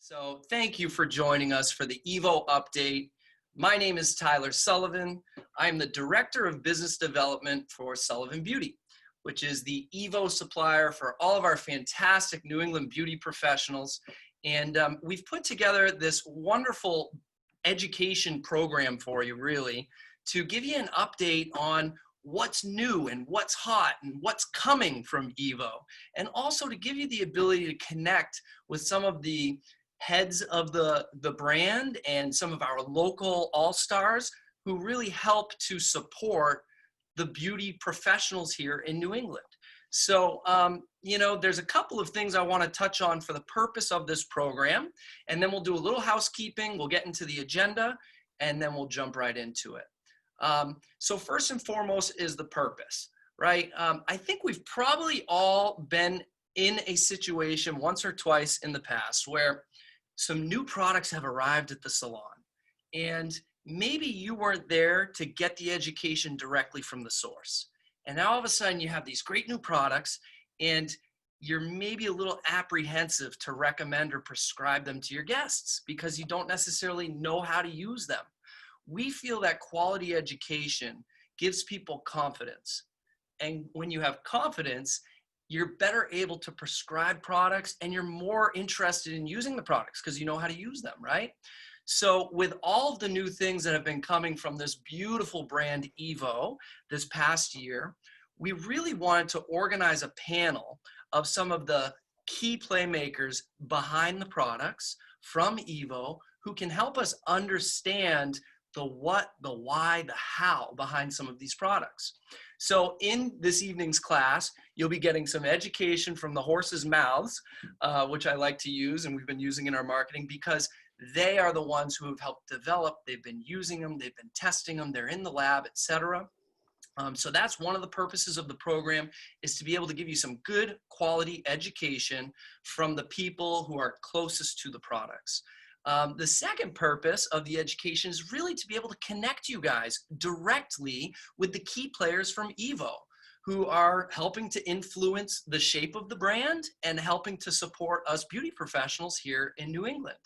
So thank you for joining us for the Evo update. My name is Tyler Sullivan. I'm the Director of Business Development for Sullivan Beauty, which is the Evo supplier for all of our fantastic New England beauty professionals. And we've put together this wonderful education program for you, really, to give you an update on what's new and what's hot and what's coming from Evo, and also to give you the ability to connect with some of the heads of the brand and some of our local all-stars who really help to support the beauty professionals here in New England. So, there's a couple of things I want to touch on for the purpose of this program, and then we'll do a little housekeeping, we'll get into the agenda, and then we'll jump right into it. So first and foremost is the purpose, right? I think we've probably all been in a situation once or twice in the past where some new products have arrived at the salon, and maybe you weren't there to get the education directly from the source. And now all of a sudden you have these great new products and you're maybe a little apprehensive to recommend or prescribe them to your guests because you don't necessarily know how to use them. We feel that quality education gives people confidence. And when you have confidence, you're better able to prescribe products and you're more interested in using the products because you know how to use them, right? So with all of the new things that have been coming from this beautiful brand Evo this past year, we really wanted to organize a panel of some of the key playmakers behind the products from Evo who can help us understand the what, the why, the how behind some of these products. So in this evening's class, you'll be getting some education from the horse's mouths, which I like to use and we've been using in our marketing because they are the ones who have helped develop, they've been using them, they've been testing them, they're in the lab, etc. So that's one of the purposes of the program, is to be able to give you some good quality education from the people who are closest to the products. The second purpose of the education is really to be able to connect you guys directly with the key players from Evo who are helping to influence the shape of the brand and helping to support us beauty professionals here in New England.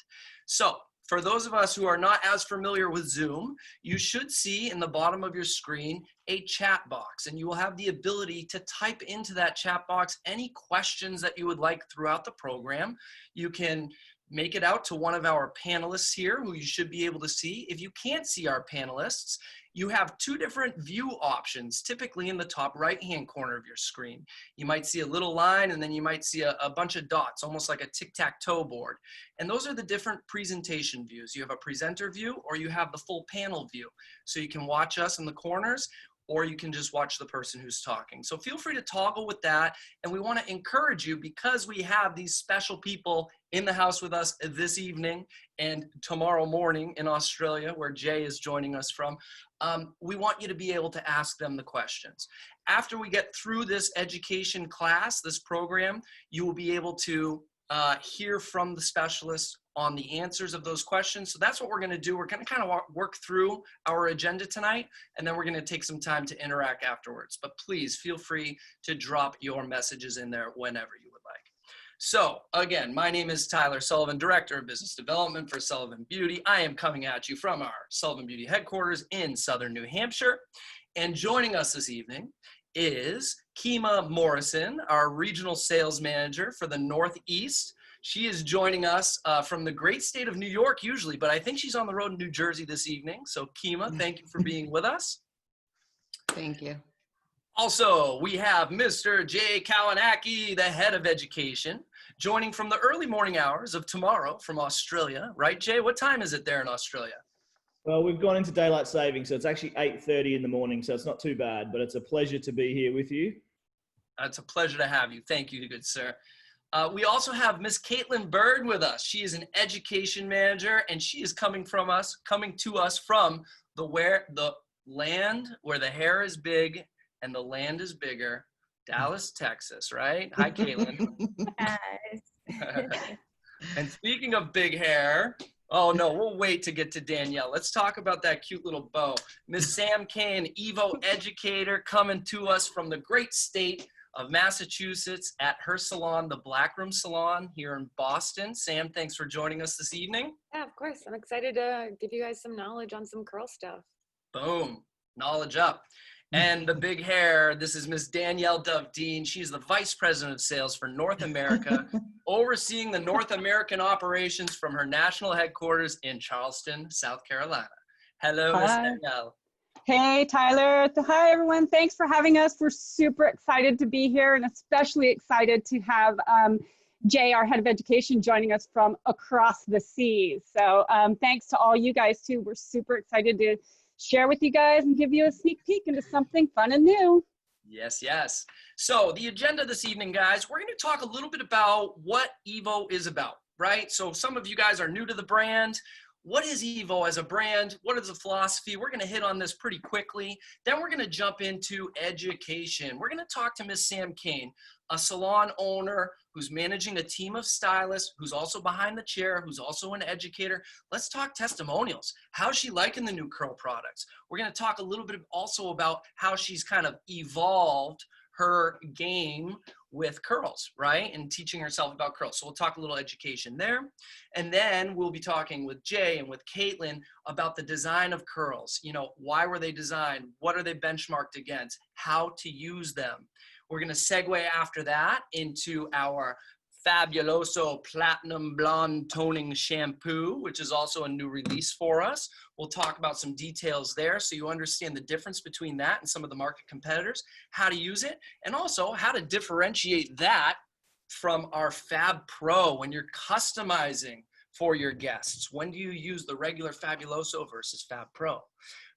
So for those of us who are not as familiar with Zoom, you should see in the bottom of your screen a chat box, and you will have the ability to type into that chat box any questions that you would like throughout the program. You can make it out to one of our panelists here who you should be able to see. If you can't see our panelists, you have two different view options, typically in the top right-hand corner of your screen. You might see a little line and then you might see a bunch of dots, almost like a tic-tac-toe board. And those are the different presentation views. You have a presenter view or you have the full panel view. So you can watch us in the corners or you can just watch the person who's talking. So feel free to toggle with that. And we want to encourage you, because we have these special people in the house with us this evening and tomorrow morning in Australia, where Jay is joining us from, we want you to be able to ask them the questions. After we get through this education class, this program, you will be able to hear from the specialists on the answers of those questions. So that's what we're going to do. We're going to kind of work through our agenda tonight, and then we're going to take some time to interact afterwards. But please feel free to drop your messages in there whenever you would like. So again, my name is Tyler Sullivan, Director of Business Development for Sullivan Beauty. I am coming at you from our Sullivan Beauty headquarters in Southern New Hampshire. And joining us this evening is Kima Morrison, our Regional Sales Manager for the Northeast. She is joining us from the great state of New York usually, but I think she's on the road in New Jersey this evening. So Kima, thank you for being with us. Thank you. Also, we have Mr. Jay Kawanaki, the head of education, joining from the early morning hours of tomorrow from Australia. Right, Jay? What time is it there in Australia? Well, we've gone into daylight saving, so it's actually 8:30 in the morning, so it's not too bad, but it's a pleasure to be here with you. It's a pleasure to have you. Thank you, good sir. We also have Miss Caitlin Bird with us. She is an education manager, and she is coming to us from the land where the hair is big and the land is bigger, Dallas, Texas, right? Hi, Caitlin. Yes. And speaking of big hair, oh no, we'll wait to get to Danielle. Let's talk about that cute little bow. Miss Sam Kane, Evo educator, coming to us from the great state of Massachusetts at her salon, the Blackroom Salon here in Boston. Sam, thanks for joining us this evening. Yeah, of course. I'm excited to give you guys some knowledge on some curl stuff. Boom, knowledge up. And the big hair, this is Miss Danielle Dove-Dean. She's the Vice President of Sales for North America, overseeing the North American operations from her national headquarters in Charleston, South Carolina. Hello, Miss Hi. Danielle. Hey, Tyler. Hi, everyone. Thanks for having us. We're super excited to be here and especially excited to have Jay, our head of education, joining us from across the seas. So thanks to all you guys, too. We're super excited to share with you guys and give you a sneak peek into something fun and new. Yes, yes. So the agenda this evening, guys, we're going to talk a little bit about what Evo is about, right? So some of you guys are new to the brand. What is Evo as a brand? What is the philosophy? We're going to hit on this pretty quickly. Then we're going to jump into education. We're going to talk to Miss Sam Kane, a salon owner who's managing a team of stylists, who's also behind the chair, who's also an educator. Let's talk testimonials. How's she liking the new curl products? We're going to talk a little bit also about how she's kind of evolved her game with curls, right? And teaching herself about curls. So we'll talk a little education there. And then we'll be talking with Jay and with Caitlin about the design of curls. You know, why were they designed? What are they benchmarked against? How to use them. We're going to segue after that into our Fabuloso Platinum Blonde Toning Shampoo, which is also a new release for us. We'll talk about some details there so you understand the difference between that and some of the market competitors, how to use it, and also how to differentiate that from our Fab Pro when you're customizing for your guests. When do you use the regular Fabuloso versus Fab Pro?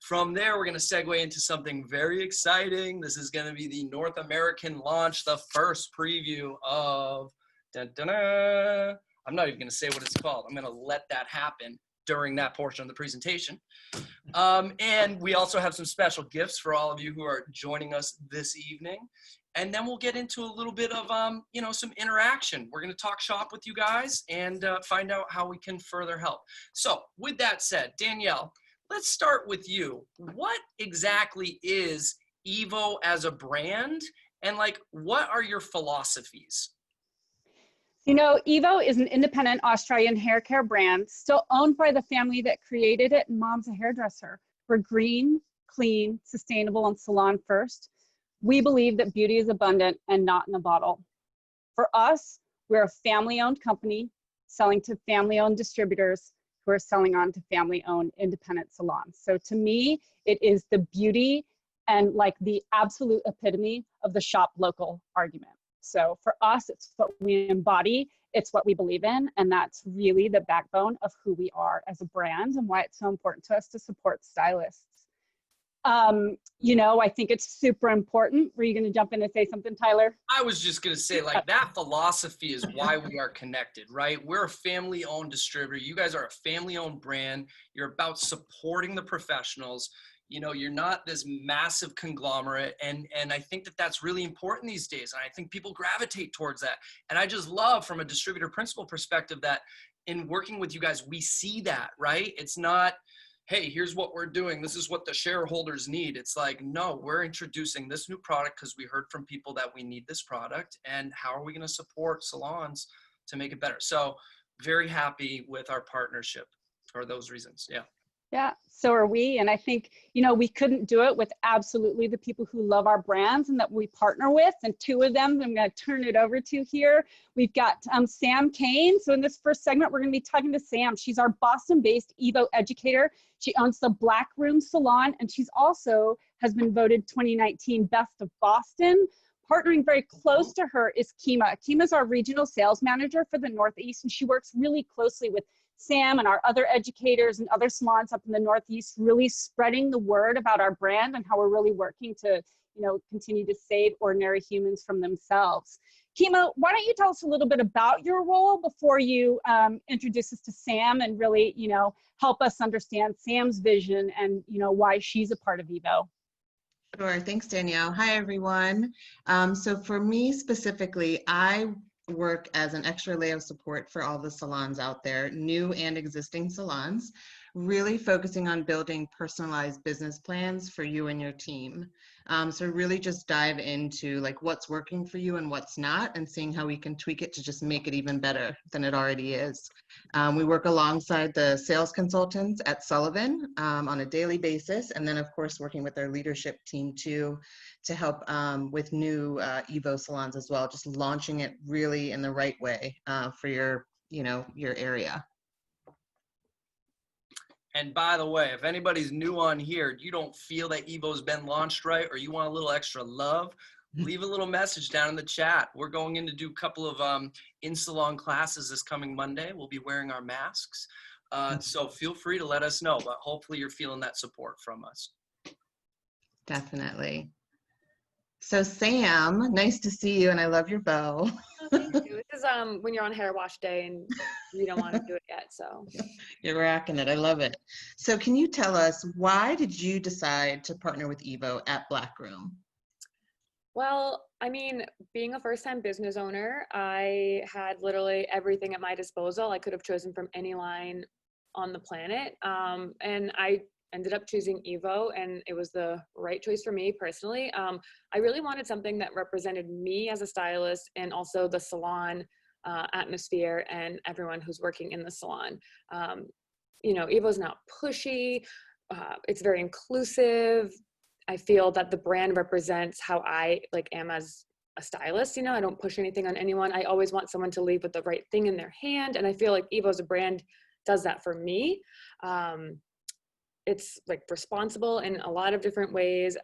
From there, we're going to segue into something very exciting. This is going to be the North American launch, the first preview of I'm not even going to say what it's called. I'm going to let that happen during that portion of the presentation. And we also have some special gifts for all of you who are joining us this evening. And then we'll get into a little bit of, you know, some interaction. We're going to talk shop with you guys and find out how we can further help. So with that said, Danielle, let's start with you. What exactly is Evo as a brand? And like, what are your philosophies? You know, Evo is an independent Australian hair care brand, still owned by the family that created it, and mom's a hairdresser. We're green, clean, sustainable, and salon first. We believe that beauty is abundant and not in a bottle. For us, we're a family-owned company selling to family-owned distributors who are selling on to family-owned independent salons. So to me, it is the beauty and like the absolute epitome of the shop local argument. So for us, it's what we embody, it's what we believe in, and that's really the backbone of who we are as a brand and why it's so important to us to support stylists. You know, I think it's super important. Were you going to jump in and say something, Tyler? I was just going to say, like, that philosophy is why we are connected, right? We're a family-owned distributor. You guys are a family-owned brand. You're about supporting the professionals. You know, you're not this massive conglomerate. And I think that that's really important these days. And I think people gravitate towards that. And I just love from a distributor principal perspective that in working with you guys, we see that, right? It's not, hey, here's what we're doing. This is what the shareholders need. It's like, no, we're introducing this new product because we heard from people that we need this product. And how are we going to support salons to make it better? So very happy with our partnership for those reasons. Yeah. Yeah, so are we. And I think, you know, we couldn't do it with absolutely the people who love our brands and that we partner with. And two of them, I'm going to turn it over to here. We've got Sam Kane. So in this first segment, we're going to be talking to Sam. She's our Boston-based Evo educator. She owns the Blackroom Salon, and she's also has been voted 2019 Best of Boston. Partnering very close to her is Kima. Kima's our regional sales manager for the Northeast, and she works really closely with Sam and our other educators and other salons up in the Northeast, really spreading the word about our brand and how we're really working to, you know, continue to save ordinary humans from themselves. Kima, why don't you tell us a little bit about your role before you introduce us to Sam and really, you know, help us understand Sam's vision and, you know, why she's a part of Evo. Sure. Thanks, Danielle. Hi, everyone. So for me specifically, I work as an extra layer of support for all the salons out there, new and existing salons. really focusing on building personalized business plans for you and your team. So really just dive into like what's working for you and what's not, and seeing how we can tweak it to just make it even better than it already is. We work alongside the sales consultants at Sullivan on a daily basis, and then of course working with their leadership team too, to help with new Evo salons as well, just launching it really in the right way for your, your area. And by the way, if anybody's new on here, you don't feel that Evo's been launched right, or you want a little extra love, leave a little message down in the chat. We're going in to do a couple of in-salon classes this coming Monday. We'll be wearing our masks. So feel free to let us know, but hopefully you're feeling that support from us. Definitely. So Sam, nice to see you, and I love your bow. Oh, thank you. This is when you're on hair wash day and you don't want to do it yet, so. You're rocking it. I love it. So can you tell us, why did you decide to partner with Evo at Blackroom? Well, I mean, being a first-time business owner, I had literally everything at my disposal. I could have chosen from any line on the planet, and I ended up choosing Evo, and it was the right choice for me personally. I really wanted something that represented me as a stylist, and also the salon atmosphere and everyone who's working in the salon. Evo's not pushy. It's very inclusive. I feel that the brand represents how I am as a stylist. I don't push anything on anyone. I always want someone to leave with the right thing in their hand, and I feel like Evo as a brand does that for me. It's responsible in a lot of different ways,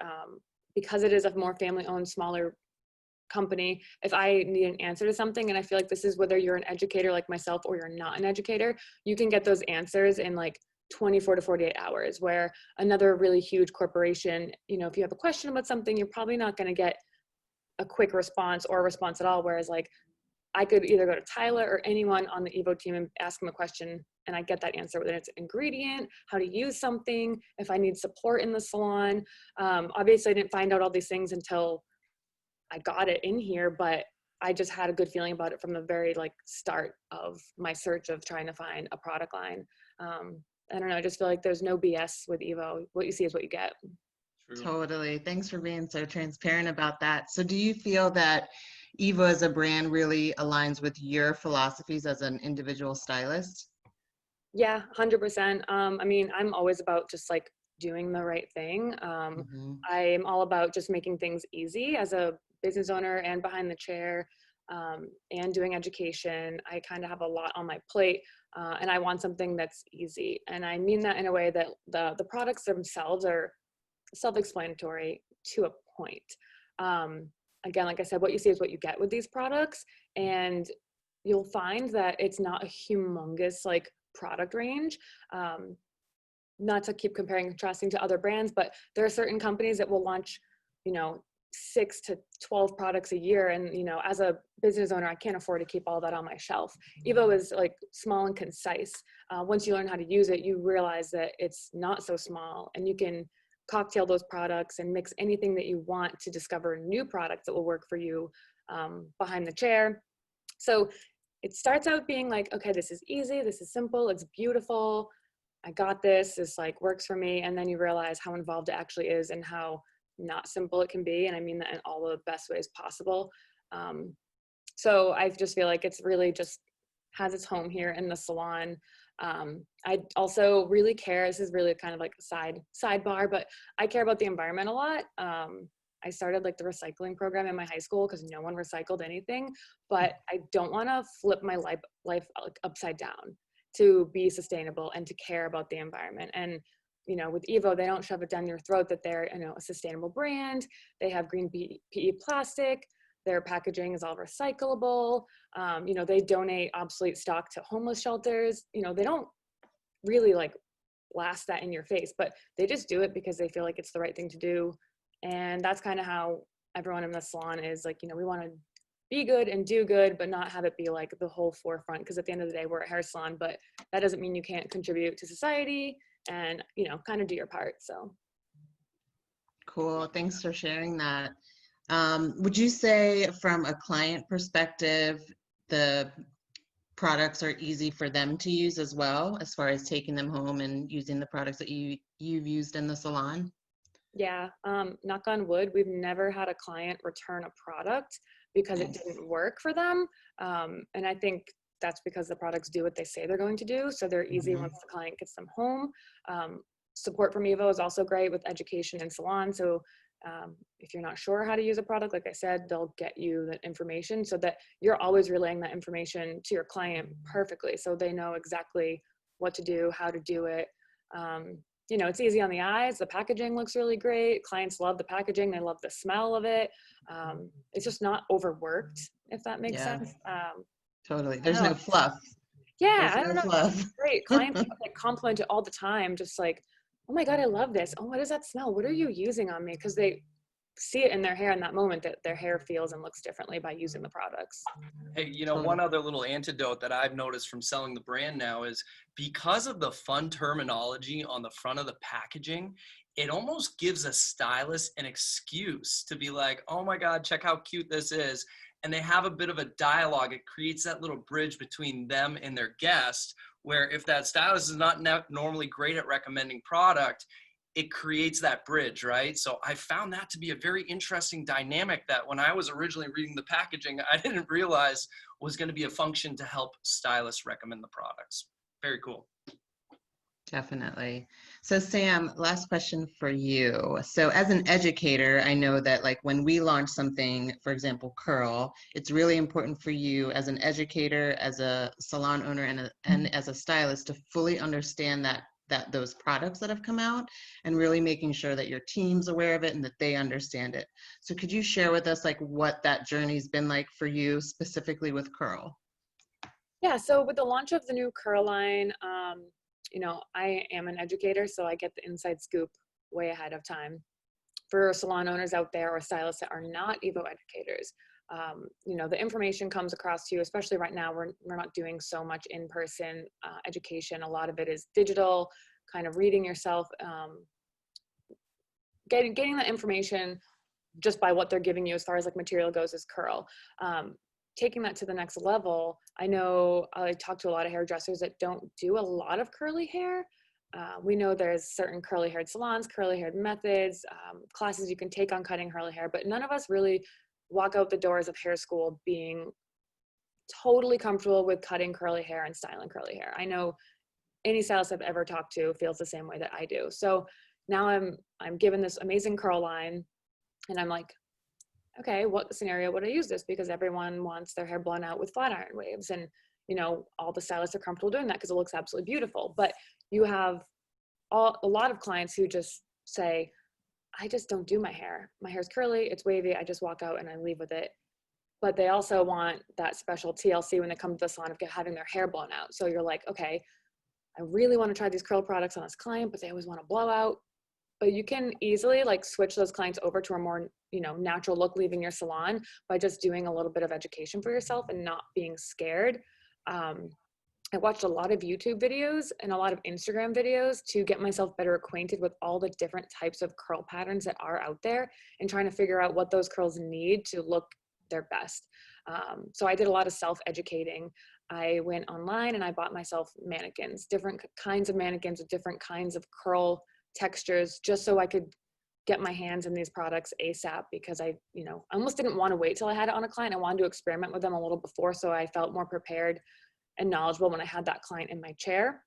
because it is a more family-owned, smaller company. If I need an answer to something, and I feel like this is whether you're an educator like myself or you're not an educator, you can get those answers in 24 to 48 hours, where another really huge corporation, if you have a question about something, you're probably not going to get a quick response or a response at all. Whereas I could either go to Tyler or anyone on the Evo team and ask them a question, and I get that answer, whether it's ingredient, how to use something, if I need support in the salon. Obviously, I didn't find out all these things until I got it in here, but I just had a good feeling about it from the very start of my search of trying to find a product line. I don't know, I just feel like there's no BS with Evo. What you see is what you get. True. Totally. Thanks for being so transparent about that. So do you feel that Evo as a brand really aligns with your philosophies as an individual stylist? Yeah, 100%. I mean, I'm always about just doing the right thing. I'm all about just making things easy as a business owner and behind the chair, and doing education. I kind of have a lot on my plate, and I want something that's easy. And I mean that in a way that the products themselves are self-explanatory to a point. Again, like I said, what you see is what you get with these products, and you'll find that it's not a humongous product range. Not to keep comparing and contrasting to other brands, but there are certain companies that will launch 6 to 12 products a year, and as a business owner, I can't afford to keep all that on my shelf. Evo is small and concise. Once you learn how to use it, you realize that it's not so small, and you can cocktail those products and mix anything that you want to discover new products that will work for you behind the chair. So it starts out being okay, this is easy, this is simple, it's beautiful, I got this works for me. And then you realize how involved it actually is and how not simple it can be. And I mean that in all the best ways possible. So I just feel like it's really just has its home here in the salon. I also really care, this is really kind of a sidebar, but I care about the environment a lot. I started the recycling program in my high school because no one recycled anything, but I don't want to flip my life upside down to be sustainable and to care about the environment. And with Evo, they don't shove it down your throat that they're a sustainable brand. They have green PE plastic. Their packaging is all recyclable. They donate obsolete stock to homeless shelters. They don't really blast that in your face, but they just do it because they feel like it's the right thing to do. And that's kind of how everyone in the salon is we want to be good and do good, but not have it be the whole forefront. Because at the end of the day, we're a hair salon, but that doesn't mean you can't contribute to society and, kind of do your part. So. Cool. Thanks for sharing that. Would you say from a client perspective, the products are easy for them to use as well, as far as taking them home and using the products that you've used in the salon? Yeah, knock on wood, we've never had a client return a product because it Nice. didn't work for them. And I think that's because the products do what they say they're going to do. So they're easy Mhm. once the client gets them home. Support from Evo is also great with education and salon. So if you're not sure how to use a product, like I said, they'll get you that information so that you're always relaying that information to your client perfectly. So they know exactly what to do, how to do it. You know, it's easy on the eyes. The packaging looks really great. Clients love the packaging. They love the smell of it. It's just not overworked, if that makes Yeah, sense. totally. I There's don't no know. fluff. Yeah, There's I no don't know. fluff. It's great. Clients like compliment it all the time. Just like, oh my God, I love this. Oh, what does that smell? What are you using on me? Because they see it in their hair in that moment that their hair feels and looks differently by using the products. Hey, you know, Totally. one other little antidote that I've noticed from selling the brand now is because of the fun terminology on the front of the packaging, it almost gives a stylist an excuse to be like, oh my God, check how cute this is. And they have a bit of a dialogue. It creates that little bridge between them and their guest, where if that stylist is not normally great at recommending product, it creates that bridge, right? So I found that to be a very interesting dynamic that when I was originally reading the packaging, I didn't realize was going to be a function to help stylists recommend the products. Very cool. Definitely. So Sam, last question for you. So as an educator, I know that like when we launch something, for example, curl, it's really important for you as an educator, as a salon owner, and as a stylist to fully understand that those products that have come out and really making sure that your team's aware of it and that they understand it. So could you share with us like what that journey's been like for you specifically with curl? Yeah, so with the launch of the new curl line, you know, I am an educator, so I get the inside scoop way ahead of time. For salon owners out there or stylists that are not Evo educators, you know, the information comes across to you, especially right now, we're not doing so much in-person education. A lot of it is digital, kind of reading yourself, getting that information just by what they're giving you as far as like material goes is curl. Taking that to the next level, I know I talk to a lot of hairdressers that don't do a lot of curly hair. We know there's certain curly haired salons, curly haired methods, classes you can take on cutting curly hair, but none of us really walk out the doors of hair school being totally comfortable with cutting curly hair and styling curly hair. I know any stylist I've ever talked to feels the same way that I do. So now I'm given this amazing curl line and I'm like, okay, what scenario would I use this? Because everyone wants their hair blown out with flat iron waves. And, you know, all the stylists are comfortable doing that because it looks absolutely beautiful. But you have a lot of clients who just say, I just don't do my hair. My hair's curly, it's wavy, I just walk out and I leave with it. But they also want that special TLC when they come to the salon of having their hair blown out. So you're like, okay, I really want to try these curl products on this client, but they always want to blow out. But you can easily like switch those clients over to a more, you know, natural look leaving your salon by just doing a little bit of education for yourself and not being scared. I watched a lot of YouTube videos and a lot of Instagram videos to get myself better acquainted with all the different types of curl patterns that are out there and trying to figure out what those curls need to look their best. So I did a lot of self-educating. I went online and I bought myself mannequins, different kinds of mannequins with different kinds of curl textures, just so I could get my hands in these products ASAP because I almost didn't want to wait till I had it on a client. I wanted to experiment with them a little before so I felt more prepared and knowledgeable when I had that client in my chair.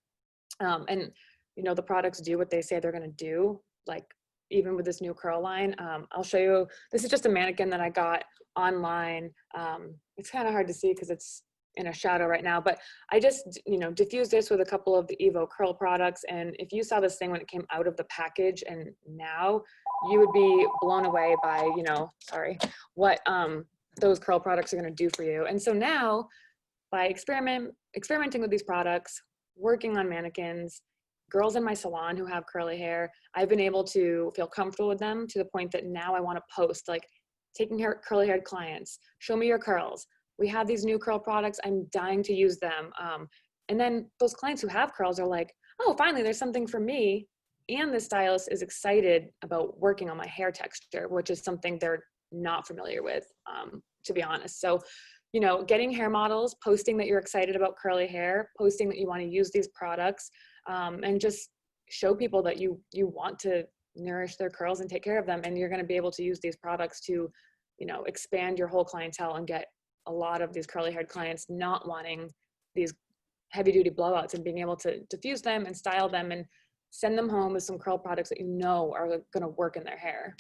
And the products do what they say they're going to do, like even with this new curl line. I'll show you, this is just a mannequin that I got online. It's kind of hard to see because it's in a shadow right now, but I just, diffused this with a couple of the Evo curl products. And if you saw this thing when it came out of the package and now, you would be blown away by, what those curl products are going to do for you. And so now by experimenting with these products, working on mannequins, girls in my salon who have curly hair, I've been able to feel comfortable with them to the point that now I want to post, like, taking curly haired clients, show me your curls. We have these new curl products. I'm dying to use them. And then those clients who have curls are like, oh, finally, there's something for me. And the stylist is excited about working on my hair texture, which is something they're not familiar with, to be honest. So, you know, getting hair models, posting that you're excited about curly hair, posting that you want to use these products, and just show people that you want to nourish their curls and take care of them. And you're going to be able to use these products to, you know, expand your whole clientele and get a lot of these curly haired clients not wanting these heavy duty blowouts, and being able to diffuse them and style them and send them home with some curl products that you know are going to work in their hair.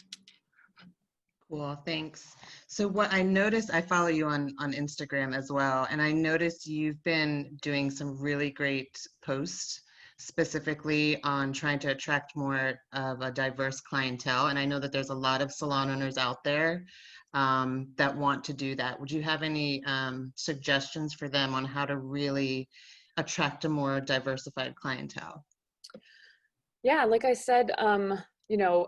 Cool, thanks. So what I noticed, I follow you on Instagram as well, and I noticed you've been doing some really great posts specifically on trying to attract more of a diverse clientele. And I know that there's a lot of salon owners out there that want to do that. Would you have any suggestions for them on how to really attract a more diversified clientele? Yeah, like I said, you know,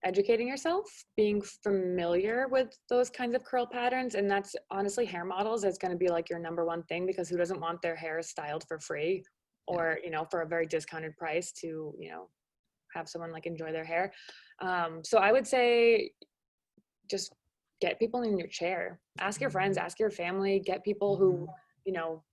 educating yourself, being familiar with those kinds of curl patterns. And that's honestly, hair models is going to be like your #1 thing, because who doesn't want their hair styled for free, or, you know, for a very discounted price to, you know, have someone like enjoy their hair. So I would say just get people in your chair, ask your friends, ask your family, get people who, you know,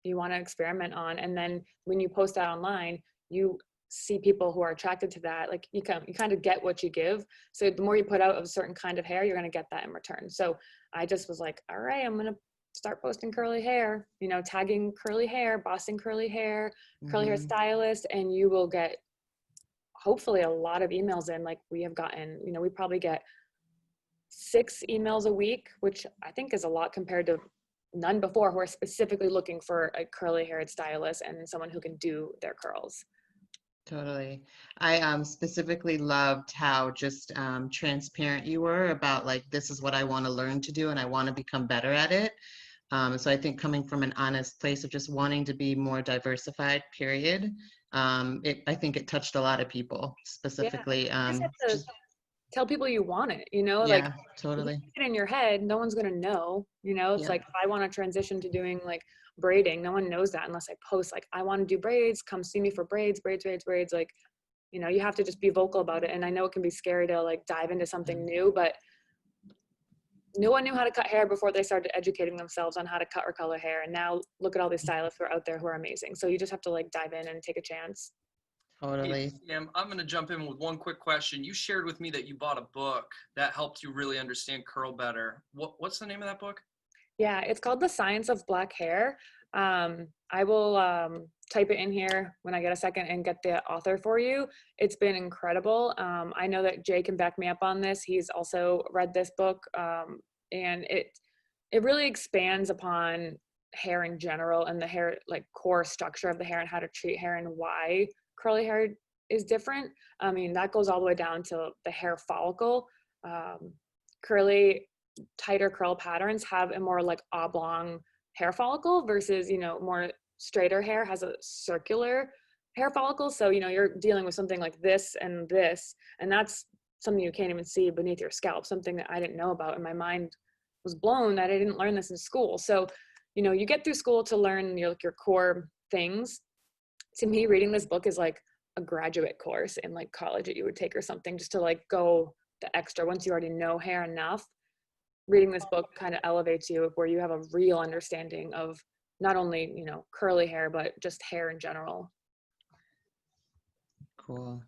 you want to experiment on. And then when you post that online, you see people who are attracted to that. Like you kind of get what you give. So the more you put out of a certain kind of hair, you're going to get that in return. So I just was like, all right, I'm going to start posting curly hair, you know, tagging curly hair, Boston curly hair, curly hair stylist, and you will get hopefully a lot of emails in. Like we have gotten, you know, we probably get 6 emails a week, which I think is a lot compared to none before, who are specifically looking for a curly haired stylist and someone who can do their curls. Totally. I specifically loved how just transparent you were about like, this is what I want to learn to do and I want to become better at it. So I think coming from an honest place of just wanting to be more diversified, period, I think it touched a lot of people specifically. Yeah, you just have to tell people you want it, you know, yeah, like totally. you get it in your head, no one's going to know, you know, it's like, if I want to transition to doing like braiding, no one knows that unless I post like, I want to do braids, come see me for braids. Like, you know, you have to just be vocal about it. And I know it can be scary to like dive into something new, but no one knew how to cut hair before they started educating themselves on how to cut or color hair. And now look at all these stylists who are out there who are amazing. So you just have to like dive in and take a chance. Totally. Hey, Sam, I'm going to jump in with one quick question. You shared with me that you bought a book that helped you really understand curl better. What's the name of that book? Yeah, it's called The Science of Black Hair. I will type it in here when I get a second and get the author for you. It's been incredible. I know that Jay can back me up on this. He's also read this book, and it really expands upon hair in general and the hair, like core structure of the hair and how to treat hair and why curly hair is different. I mean, that goes all the way down to the hair follicle. Curly, tighter curl patterns have a more like oblong hair follicle versus, you know, more straighter hair has a circular hair follicle. So, you know, you're dealing with something like this, and that's something you can't even see beneath your scalp, something that I didn't know about. And my mind was blown that I didn't learn this in school. So, you know, you get through school to learn your core things. To me, reading this book is like a graduate course in like college that you would take or something, just to like go the extra. Once you already know hair enough, reading this book kind of elevates you where you have a real understanding of not only, you know, curly hair, but just hair in general. Cool.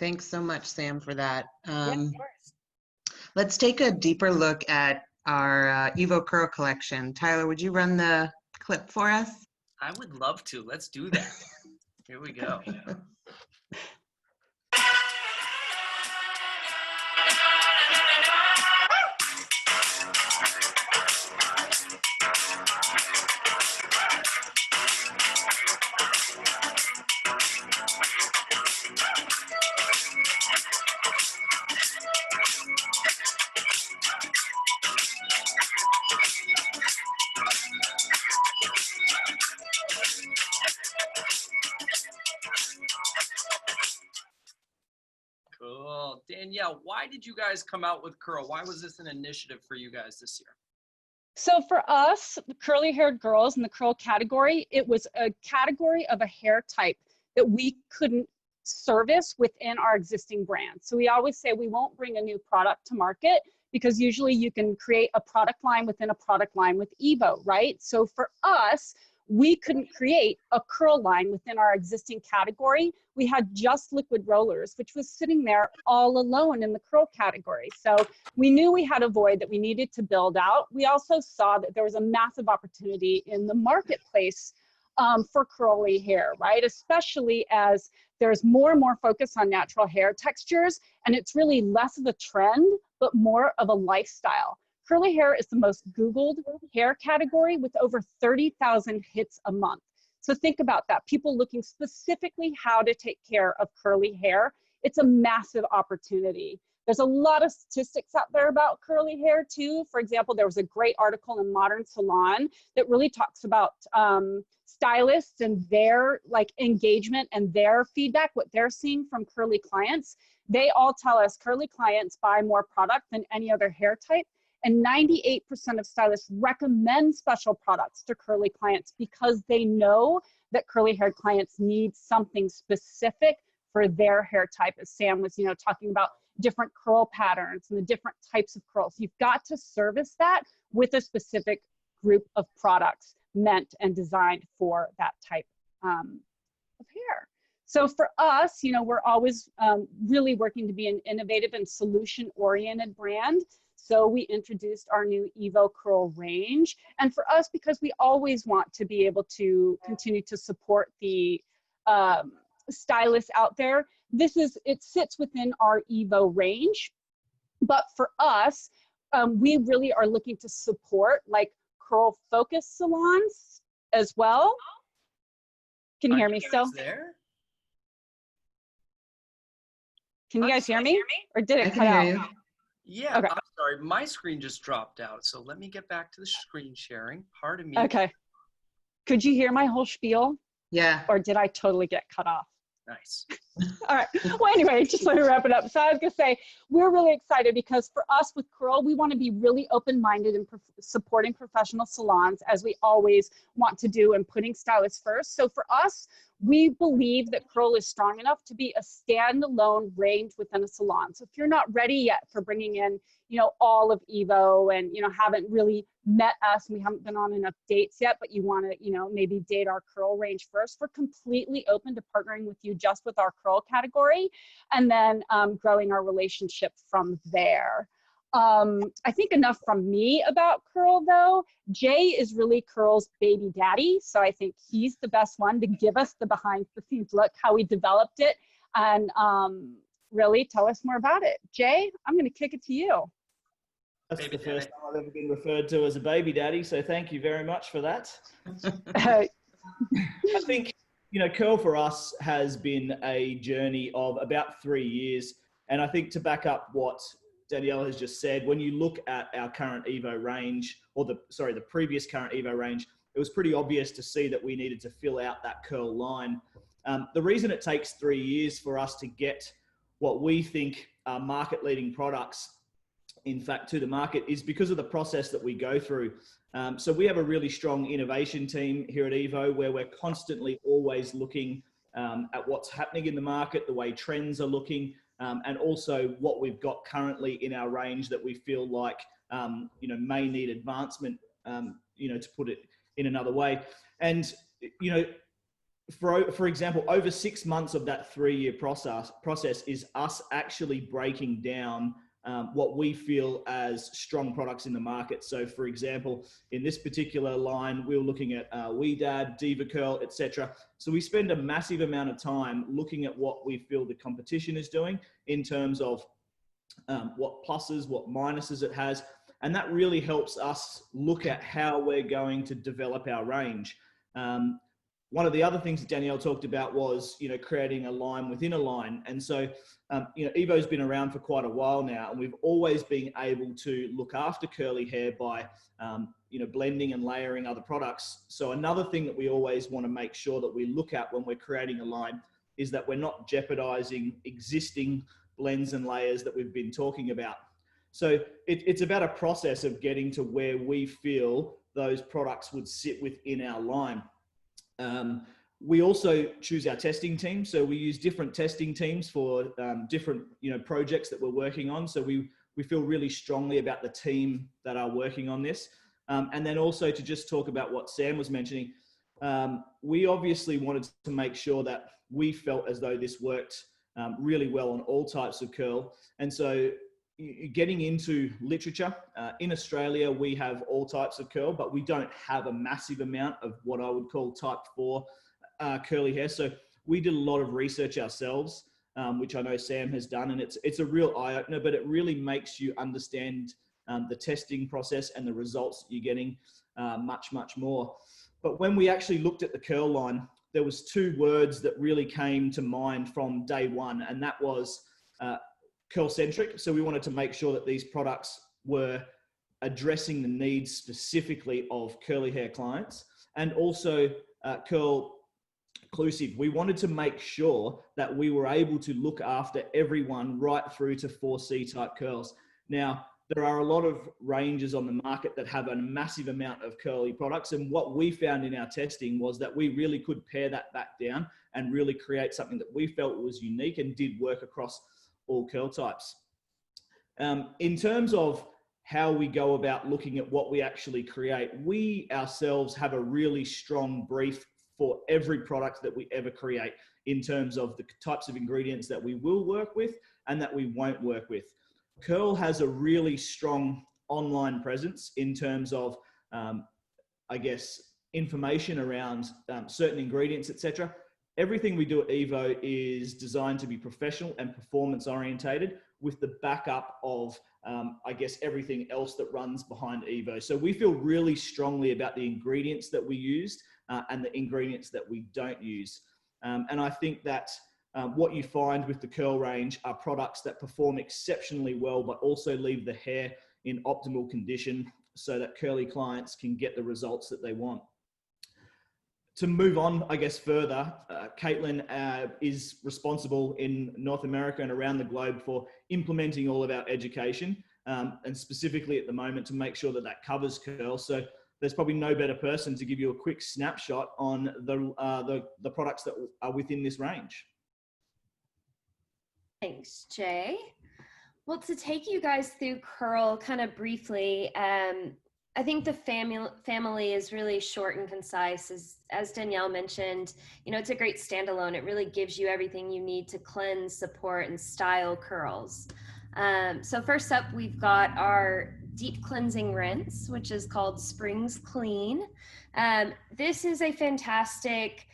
Thanks so much, Sam, for that. Yeah, of course. Let's take a deeper look at our Evo Curl collection. Tyler, would you run the clip for us? I would love to. Let's do that. Here we go. Cool. Danielle, why did you guys come out with Curl? Why was this an initiative for you guys this year? So for us, the curly haired girls in the curl category, it was a category of a hair type that we couldn't service within our existing brand. So we always say we won't bring a new product to market because usually you can create a product line within a product line with Evo, right? So for us, we couldn't create a curl line within our existing category. We had just liquid rollers, which was sitting there all alone in the curl category. So we knew we had a void that we needed to build out. We also saw that there was a massive opportunity in the marketplace for curly hair, right? Especially as there's more and more focus on natural hair textures, and it's really less of a trend, but more of a lifestyle. Curly hair is the most Googled hair category with over 30,000 hits a month. So think about that. People looking specifically how to take care of curly hair. It's a massive opportunity. There's a lot of statistics out there about curly hair too. For example, there was a great article in Modern Salon that really talks about stylists and their engagement and their feedback, what they're seeing from curly clients. They all tell us curly clients buy more product than any other hair type. And 98% of stylists recommend special products to curly clients because they know that curly haired clients need something specific for their hair type, as Sam was, talking about different curl patterns and the different types of curls. You've got to service that with a specific group of products meant and designed for that type of hair. So for us, we're always really working to be an innovative and solution-oriented brand. So we introduced our new Evo Curl range. And for us, because we always want to be able to continue to support the stylists out there, it sits within our Evo range. But for us, we really are looking to support curl focus salons as well. Can you hear me still? There? Can you guys hear me? Or did it I cut can out? hear you. Yeah, Okay. I'm sorry. My screen just dropped out. So let me get back to the screen sharing. Pardon me. Okay. Could you hear my whole spiel? Yeah. Or did I totally get cut off? Nice. All right. Well, anyway, just let me wrap it up. So I was going to say, we're really excited because for us with Curl, we want to be really open-minded in supporting professional salons, as we always want to do, and putting stylists first. So for us, we believe that Curl is strong enough to be a standalone range within a salon. So if you're not ready yet for bringing in, all of Evo and, haven't really met us, and we haven't been on enough dates yet, but you want to, maybe date our Curl range first, we're completely open to partnering with you just with our Curl category, and then growing our relationship from there. I think enough from me about Curl though. Jay is really Curl's baby daddy. So I think he's the best one to give us the behind the scenes look, how we developed it, and really tell us more about it. Jay, I'm going to kick it to you. That's Baby the first daddy. time I've ever been referred to as a baby daddy. So thank you very much for that. I think, Curl for us has been a journey of about 3 years. And I think to back up what Danielle has just said, when you look at our current Evo range, or the previous current Evo range, it was pretty obvious to see that we needed to fill out that Curl line. The reason it takes 3 years for us to get what we think are market-leading products, in fact, to the market, is because of the process that we go through. So we have a really strong innovation team here at Evo, where we're constantly always looking at what's happening in the market, the way trends are looking, and also what we've got currently in our range that we feel like, may need advancement, to put it in another way. And, for example, over 6 months of that 3-year process is us actually breaking down what we feel as strong products in the market. So for example, in this particular line, we were looking at WeDad, Diva Curl, etc. So we spend a massive amount of time looking at what we feel the competition is doing in terms of what pluses, what minuses it has. And that really helps us look at how we're going to develop our range. One of the other things that Danielle talked about was, creating a line within a line. And so, Evo's been around for quite a while now, and we've always been able to look after curly hair by, blending and layering other products. So another thing that we always want to make sure that we look at when we're creating a line is that we're not jeopardizing existing blends and layers that we've been talking about. So it's about a process of getting to where we feel those products would sit within our line. We also choose our testing team. So we use different testing teams for different projects that we're working on. So we we feel really strongly about the team that are working on this. And then also to just talk about what Sam was mentioning, we obviously wanted to make sure that we felt as though this worked really well on all types of curl. And so getting into literature, in Australia, we have all types of curl, but we don't have a massive amount of what I would call type 4 curly hair. So we did a lot of research ourselves, which I know Sam has done, and it's a real eye-opener, but it really makes you understand the testing process and the results that you're getting much, much more. But when we actually looked at the curl line, there was 2 words that really came to mind from day one, and that was curl-centric. So we wanted to make sure that these products were addressing the needs specifically of curly hair clients, and also curl inclusive. We wanted to make sure that we were able to look after everyone right through to 4C type curls. Now, there are a lot of ranges on the market that have a massive amount of curly products. And what we found in our testing was that we really could pare that back down and really create something that we felt was unique and did work across all curl types. In terms of how we go about looking at what we actually create, we ourselves have a really strong brief for every product that we ever create in terms of the types of ingredients that we will work with and that we won't work with. Curl has a really strong online presence in terms of, I guess, information around certain ingredients, etc. Everything we do at Evo is designed to be professional and performance orientated, with the backup of, I guess, everything else that runs behind Evo. So we feel really strongly about the ingredients that we used and the ingredients that we don't use. And I think that what you find with the curl range are products that perform exceptionally well, but also leave the hair in optimal condition so that curly clients can get the results that they want. To move on, I guess, further, Caitlin is responsible in North America and around the globe for implementing all of our education, and specifically at the moment to make sure that that covers curl. So there's probably no better person to give you a quick snapshot on the products that are within this range. Thanks, Jay. Well, to take you guys through curl kind of briefly, I think the family is really short and concise. As Danielle mentioned, you know, it's a great standalone. It really gives you everything you need to cleanse, support, and style curls. So first up, we've got our deep cleansing rinse, which is called Springs Clean. This is a fantastic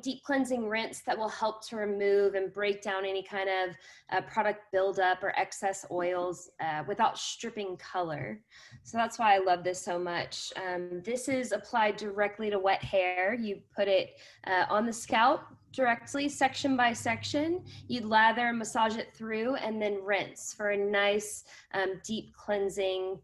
deep cleansing rinse that will help to remove and break down any kind of product buildup or excess oils without stripping color. So that's why I love this so much. This is applied directly to wet hair. You put it on the scalp directly, section by section. You'd lather and massage it through and then rinse for a nice deep cleansing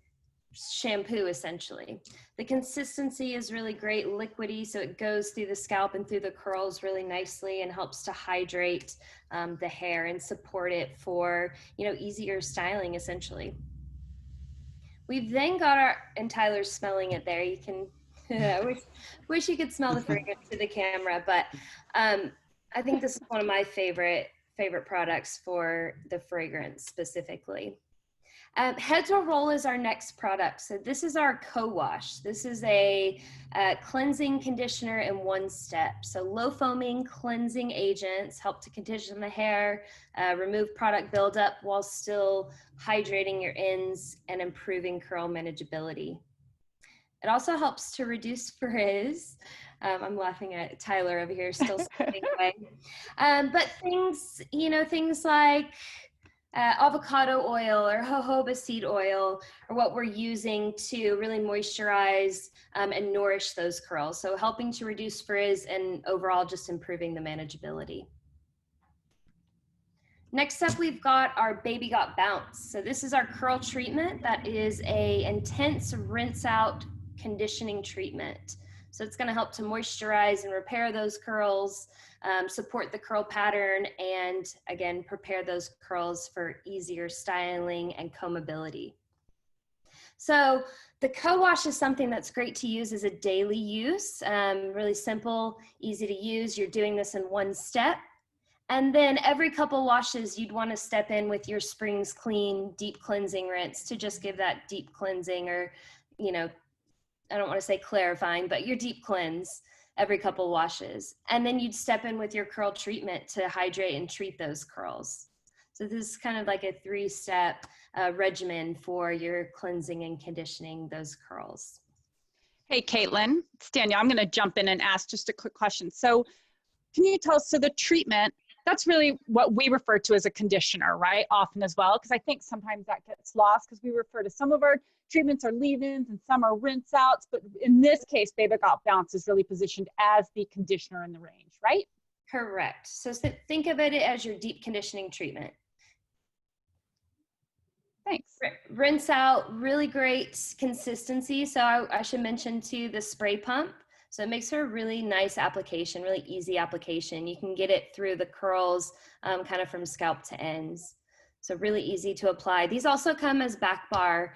shampoo, essentially. The consistency is really great, liquidy, so it goes through the scalp and through the curls really nicely and helps to hydrate the hair and support it for, you know, easier styling, essentially. We've then got our, and Tyler's smelling it there. You can, I wish you could smell the fragrance to the camera, but I think this is one of my favorite products for the fragrance specifically. Heads or Roll is our next product. So this is our co-wash. This is a cleansing conditioner in one step. So low foaming cleansing agents help to condition the hair, remove product buildup while still hydrating your ends and improving curl manageability. It also helps to reduce frizz. I'm laughing at Tyler over here, still smiling away. But things, you know, things like avocado oil or jojoba seed oil are what we're using to really moisturize and nourish those curls. So helping to reduce frizz and overall just improving the manageability. Next up, we've got our Baby Got Bounce. So this is our curl treatment that is a intense rinse out conditioning treatment. So it's going to help to moisturize and repair those curls, support the curl pattern, and again, prepare those curls for easier styling and combability. So the co-wash is something that's great to use as a daily use, really simple, easy to use. You're doing this in one step. And then every couple washes, you'd want to step in with your Springs Clean deep cleansing rinse to just give that deep cleansing, or, you know, I don't want to say clarifying, but your deep cleanse every couple washes. And then you'd step in with your curl treatment to hydrate and treat those curls. So this is kind of like a 3-step regimen for your cleansing and conditioning those curls. Hey, Caitlin, it's Danielle. I'm going to jump in and ask just a quick question. So can you tell us, so the treatment, that's really what we refer to as a conditioner, right? Often as well, because I think sometimes that gets lost because we refer to some of our treatments are leave-ins and some are rinse outs. But in this case, Baby Got Bounce is really positioned as the conditioner in the range, right? Correct. So think of it as your deep conditioning treatment. Thanks. Rinse out, really great consistency. So I should mention too the spray pump. So it makes for a really nice application, really easy application. You can get it through the curls, kind of from scalp to ends. So really easy to apply. These also come as back bar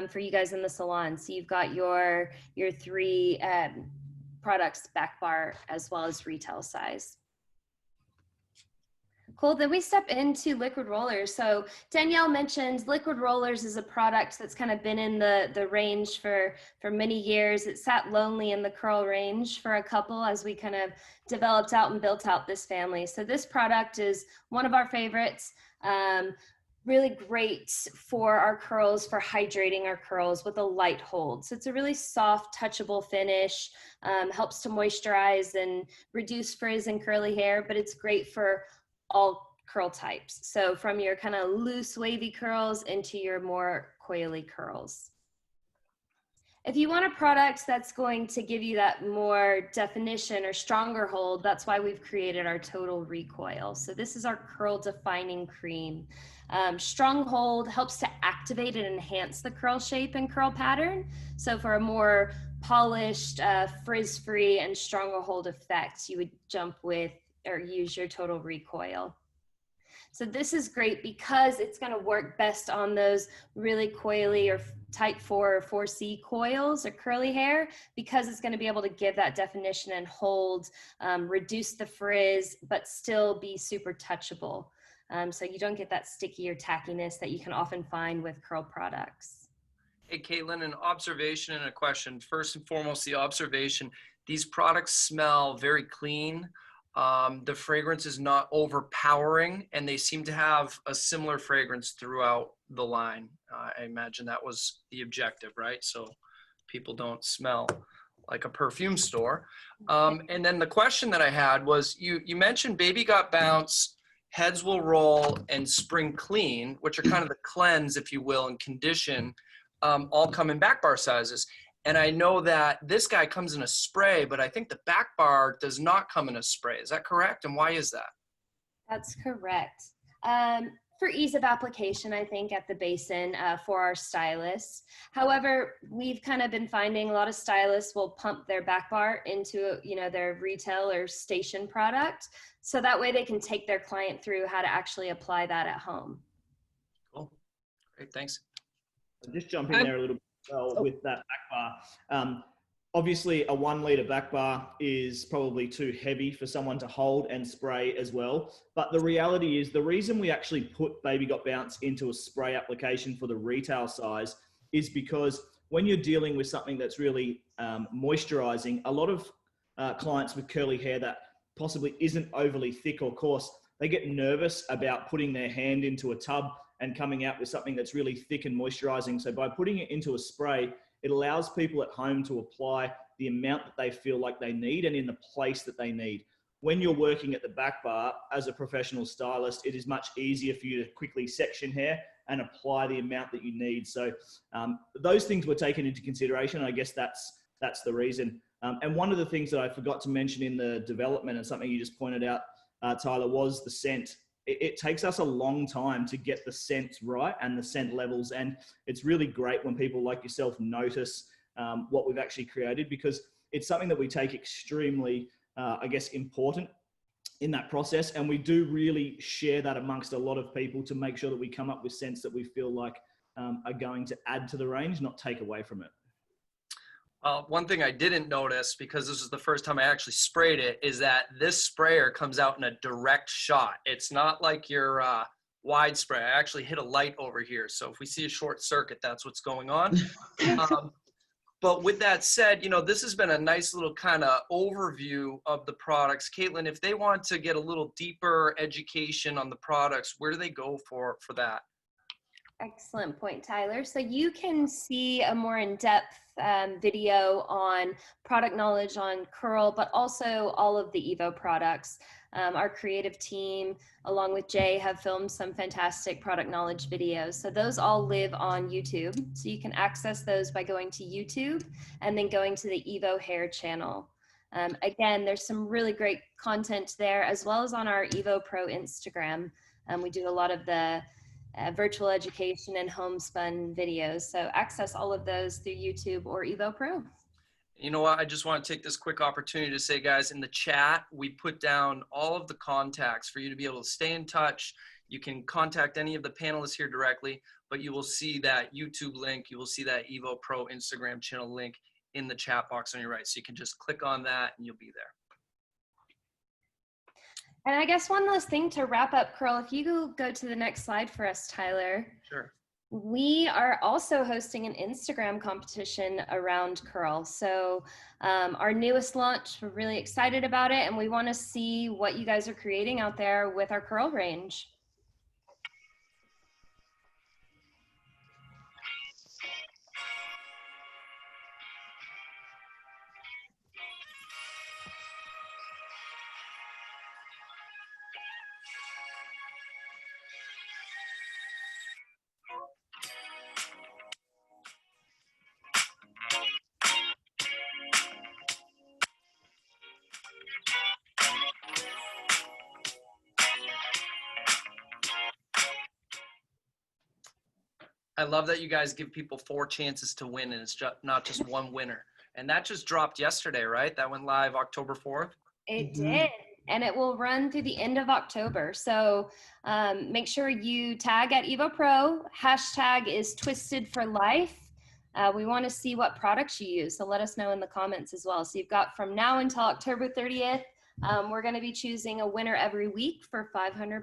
for you guys in the salon. So you've got your 3 products back bar as well as retail size. Cool, then we step into liquid rollers. So Danielle mentioned liquid rollers is a product that's kind of been in the range for many years. It sat lonely in the curl range for a couple as we kind of developed out and built out this family. So this product is one of our favorites. Really great for our curls, for hydrating our curls with a light hold. So it's a really soft, touchable finish, helps to moisturize and reduce frizz and curly hair, but it's great for all curl types. So from your kind of loose wavy curls into your more coily curls. If you want a product that's going to give you that more definition or stronger hold, that's why we've created our Total Recoil. So this is our curl defining cream. Strong hold helps to activate and enhance the curl shape and curl pattern. So for a more polished, frizz-free and stronger hold effect, you would jump with or use your Total Recoil. So this is great because it's going to work best on those really coily or type 4 or 4C coils or curly hair, because it's going to be able to give that definition and hold, reduce the frizz, but still be super touchable. So you don't get that sticky or tackiness that you can often find with curl products. Hey, Caitlin, an observation and a question. First and foremost, the observation, these products smell very clean. The fragrance is not overpowering, and they seem to have a similar fragrance throughout the line. I imagine that was the objective, right? So people don't smell like a perfume store. And then the question that I had was, you mentioned Baby Got Bounce, Heads Will Roll, and Spring Clean, which are kind of the cleanse, if you will, and condition, all come in back bar sizes. And I know that this guy comes in a spray, but I think the back bar does not come in a spray. Is that correct? And why is that? That's correct. For ease of application, I think at the basin for our stylists. However, we've kind of been finding a lot of stylists will pump their back bar into, you know, their retail or station product. So that way they can take their client through how to actually apply that at home. Cool. Great. Thanks. I'll just jump in there a little bit with that back bar. Obviously, a 1 liter back bar is probably too heavy for someone to hold and spray as well. But the reality is the reason we actually put Baby Got Bounce into a spray application for the retail size is because when you're dealing with something that's really moisturizing, a lot of clients with curly hair that possibly isn't overly thick or coarse, they get nervous about putting their hand into a tub and coming out with something that's really thick and moisturizing. So by putting it into a spray, it allows people at home to apply the amount that they feel like they need and in the place that they need. When you're working at the back bar as a professional stylist, it is much easier for you to quickly section hair and apply the amount that you need. So those things were taken into consideration. I guess that's the reason. And one of the things that I forgot to mention in the development, and something you just pointed out, Tyler, was the scent. It takes us a long time to get the scents right and the scent levels. And it's really great when people like yourself notice what we've actually created, because it's something that we take extremely, I guess, important in that process. And we do really share that amongst a lot of people to make sure that we come up with scents that we feel like are going to add to the range, not take away from it. One thing I didn't notice, because this is the first time I actually sprayed it, is that this sprayer comes out in a direct shot. It's not like your wide spray. I actually hit a light over here. So if we see a short circuit, that's what's going on. But with that said, you know, this has been a nice little kind of overview of the products. Caitlin, if they want to get a little deeper education on the products, where do they go for that? Excellent point, Tyler. So you can see a more in-depth video on product knowledge on Curl, but also all of the Evo products. Our creative team, along with Jay, have filmed some fantastic product knowledge videos. So those all live on YouTube. So you can access those by going to YouTube and then going to the Evo Hair channel. Again, there's some really great content there, as well as on our Evo Pro Instagram. We do a lot of the virtual education and homespun videos. So access all of those through YouTube or Evo Pro. You know what? I just want to take this quick opportunity to say, guys, in the chat, we put down all of the contacts for you to be able to stay in touch. You can contact any of the panelists here directly, but you will see that YouTube link. You will see that Evo Pro Instagram channel link in the chat box on your right. So you can just click on that and you'll be there. And I guess one last thing to wrap up, Curl, if you go to the next slide for us, Tyler. Sure. We are also hosting an Instagram competition around Curl. So our newest launch, we're really excited about it, and we want to see what you guys are creating out there with our Curl range. I love that you guys give people 4 chances to win, and it's just not just one winner. And that just dropped yesterday, right? That went live October 4th. It did, and it will run through the end of October. So make sure you tag at Evo Pro. Hashtag is Twisted for Life. We want to see what products you use, so let us know in the comments as well. So you've got from now until October 30th. We're going to be choosing a winner every week for $500.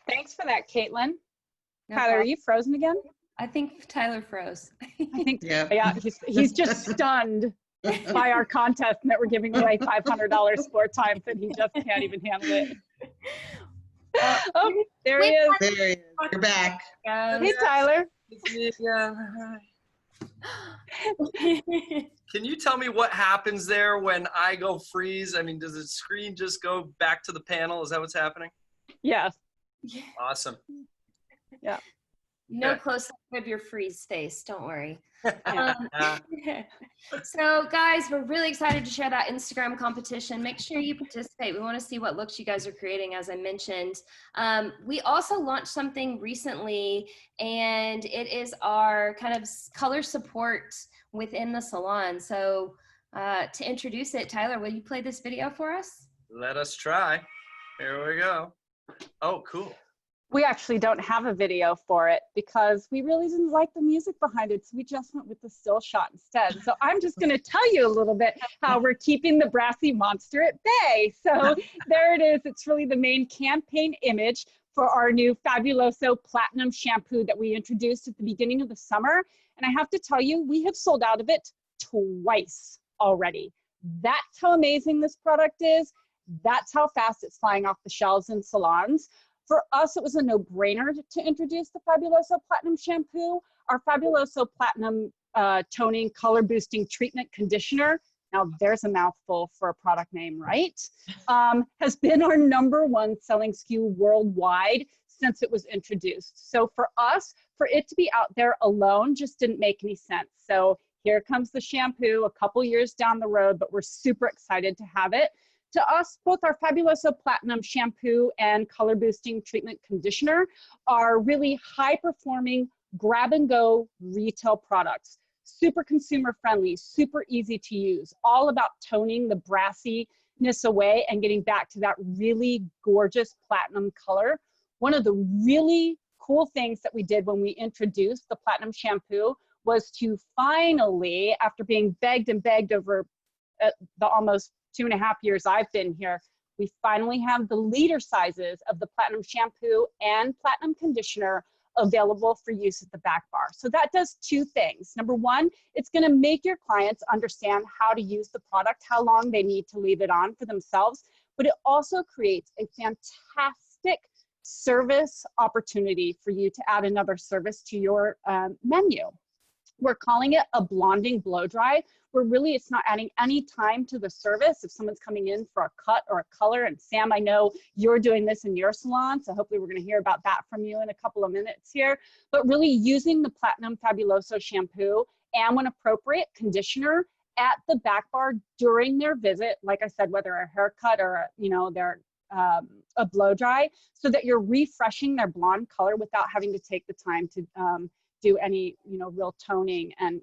Thanks for that, Caitlin. No Tyler, are problem. you frozen again? I think Tyler froze. I think, Yeah. yeah, he's just stunned by our contest and that we're giving away $500 4 times and he just can't even handle it. Oh, there he is. There he is. You're back. Hey, Tyler. Can you tell me what happens there when I go freeze? I mean, does the screen just go back to the panel? Is that what's happening? Yes. Awesome. Yeah. No Good. close-up of your freeze face, don't worry. So guys, we're really excited to share that Instagram competition. Make sure you participate. We want to see what looks you guys are creating, as I mentioned. We also launched something recently, and it is our kind of color support within the salon. So to introduce it, Tyler, will you play this video for us? Let us try. Here we go. Oh, cool. We actually don't have a video for it because we really didn't like the music behind it. So we just went with the still shot instead. So I'm just going to tell you a little bit how we're keeping the brassy monster at bay. So there it is. It's really the main campaign image for our new Fabuloso Platinum shampoo that we introduced at the beginning of the summer. And I have to tell you, we have sold out of it twice already. That's how amazing this product is. That's how fast it's flying off the shelves in salons. For us, it was a no-brainer to introduce the Fabuloso Platinum shampoo. Our Fabuloso Platinum toning color boosting treatment conditioner, now there's a mouthful for a product name, right? Has been our #1 selling SKU worldwide since it was introduced. So for us, for it to be out there alone just didn't make any sense. So here comes the shampoo a couple years down the road, but we're super excited to have it. To us, both our Fabuloso Platinum shampoo and color boosting treatment conditioner are really high performing grab and go retail products. Super consumer friendly, super easy to use, all about toning the brassy darkness away and getting back to that really gorgeous platinum color. One of the really cool things that we did when we introduced the platinum shampoo was to finally, after being begged and begged over the almost 2.5 years I've been here, we finally have the liter sizes of the platinum shampoo and platinum conditioner available for use at the back bar. So that does two things. Number one, it's going to make your clients understand how to use the product, how long they need to leave it on for themselves, but it also creates a fantastic service opportunity for you to add another service to your menu. We're calling it a blonding blow dry, where really it's not adding any time to the service. If someone's coming in for a cut or a color, and Sam, I know you're doing this in your salon, so hopefully we're going to hear about that from you in a couple of minutes here. But really using the Platinum Fabuloso shampoo and, when appropriate, conditioner at the back bar during their visit, like I said, whether a haircut or their a blow dry, so that you're refreshing their blonde color without having to take the time to do any real toning and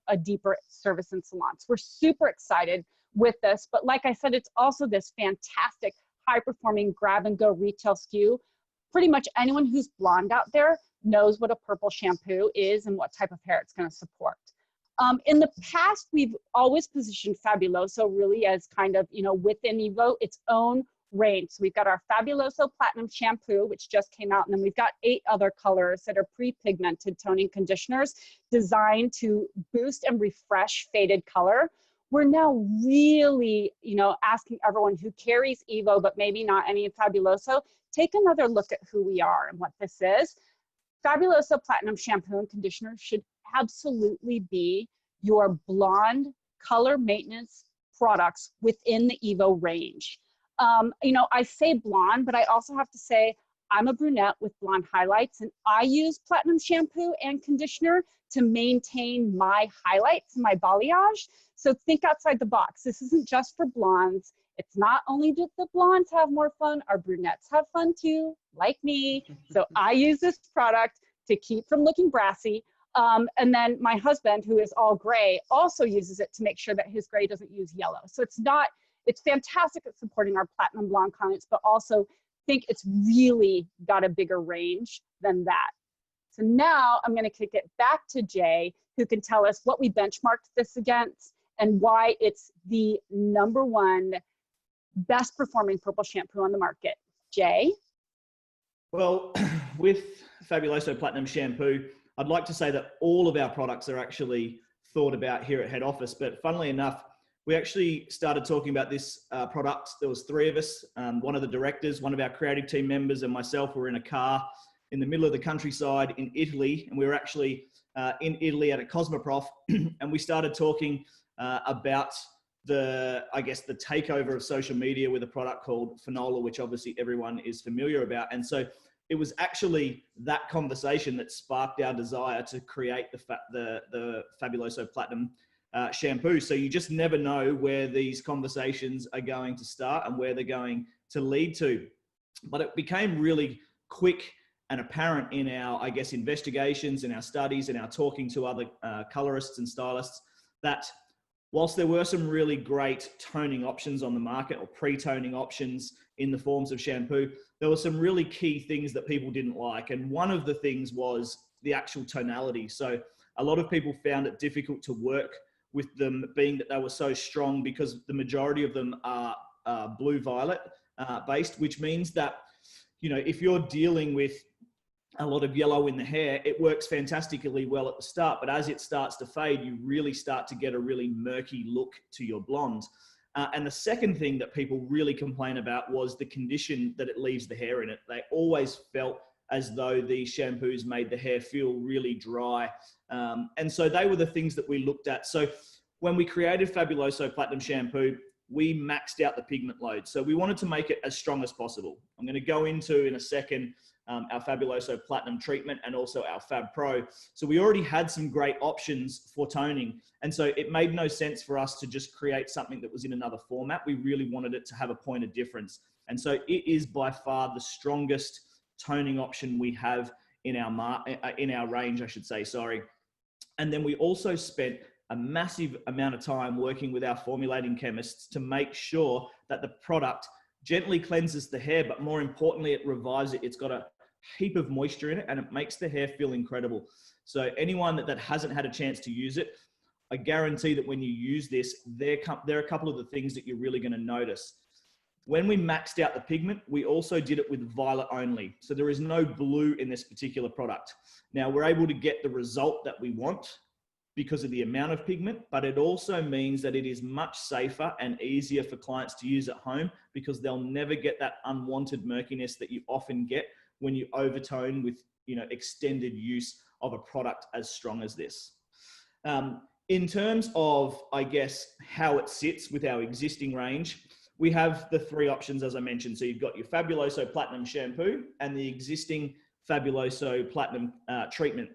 a deeper service in salons. We're super excited with this, but like I said, it's also this fantastic high performing grab and go retail SKU. Pretty much anyone who's blonde out there knows what a purple shampoo is and what type of hair it's going to support. In the past, we've always positioned Fabuloso really as kind of within Evo its own range. So we've got our Fabuloso Platinum Shampoo, which just came out, and then we've got 8 other colors that are pre-pigmented toning conditioners designed to boost and refresh faded color. We're now really, asking everyone who carries Evo, but maybe not any of Fabuloso, take another look at who we are and what this is. Fabuloso Platinum Shampoo and Conditioner should absolutely be your blonde color maintenance products within the Evo range. I say blonde, but I also have to say I'm a brunette with blonde highlights, and I use platinum shampoo and conditioner to maintain my highlights and my balayage. So think outside the box. This isn't just for blondes. It's not only do the blondes have more fun, our brunettes have fun too, like me. So I use this product to keep from looking brassy. And then my husband, who is all gray, also uses it to make sure that his gray doesn't use yellow. So it's fantastic at supporting our platinum blonde clients, but also think it's really got a bigger range than that. So now I'm going to kick it back to Jay, who can tell us what we benchmarked this against and why it's the #1 best performing purple shampoo on the market. Jay? Well, with Fabuloso Platinum Shampoo, I'd like to say that all of our products are actually thought about here at head office, but funnily enough, we actually started talking about this product. There was 3 of us, one of the directors, one of our creative team members, and myself were in a car in the middle of the countryside in Italy. And we were actually in Italy at a Cosmoprof, and we started talking about the takeover of social media with a product called Fanola, which obviously everyone is familiar about. And so it was actually that conversation that sparked our desire to create the Fabuloso Platinum shampoo. So you just never know where these conversations are going to start and where they're going to lead to. But it became really quick and apparent in our, investigations, in our studies, and our talking to other colorists and stylists, that whilst there were some really great toning options on the market, or pre-toning options in the forms of shampoo, there were some really key things that people didn't like. And one of the things was the actual tonality. So a lot of people found it difficult to work with them, being that they were so strong, because the majority of them are blue violet based, which means that, if you're dealing with a lot of yellow in the hair, it works fantastically well at the start, but as it starts to fade, you really start to get a really murky look to your blonde. And the second thing that people really complain about was the condition that it leaves the hair in it. They always felt as though these shampoos made the hair feel really dry. And so they were the things that we looked at. So when we created Fabuloso Platinum Shampoo, we maxed out the pigment load. So we wanted to make it as strong as possible. I'm going to go into in a second our Fabuloso Platinum treatment and also our Fab Pro. So we already had some great options for toning. And so it made no sense for us to just create something that was in another format. We really wanted it to have a point of difference. And so it is by far the strongest toning option we have in our range, I should say, sorry. And then we also spent a massive amount of time working with our formulating chemists to make sure that the product gently cleanses the hair, but more importantly, it revives it. It's got a heap of moisture in it and it makes the hair feel incredible. So anyone that hasn't had a chance to use it, I guarantee that when you use this, there are a couple of the things that you're really going to notice. When we maxed out the pigment, we also did it with violet only. So there is no blue in this particular product. Now we're able to get the result that we want because of the amount of pigment, but it also means that it is much safer and easier for clients to use at home because they'll never get that unwanted murkiness that you often get when you overtone with, extended use of a product as strong as this. In terms of, I guess, how it sits with our existing range, we have the three options, as I mentioned. So you've got your Fabuloso Platinum Shampoo and the existing Fabuloso Platinum treatment.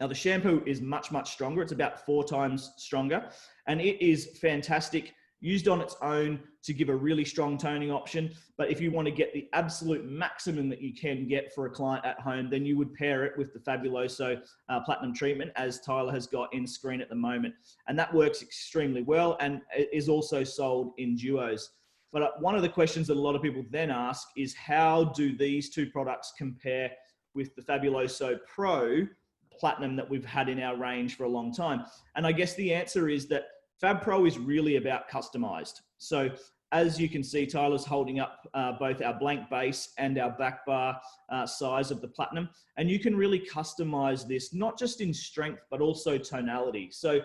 Now the shampoo is much, much stronger. It's about 4 times stronger, and it is fantastic used on its own to give a really strong toning option. But if you want to get the absolute maximum that you can get for a client at home, then you would pair it with the Fabuloso Platinum treatment, as Tyler has got in screen at the moment. And that works extremely well and is also sold in duos. But one of the questions that a lot of people then ask is, how do these two products compare with the Fabuloso Pro Platinum that we've had in our range for a long time? And I guess the answer is that Fab Pro is really about customized. So as you can see, Tyler's holding up both our blank base and our back bar size of the Platinum. And you can really customize this, not just in strength, but also tonality. So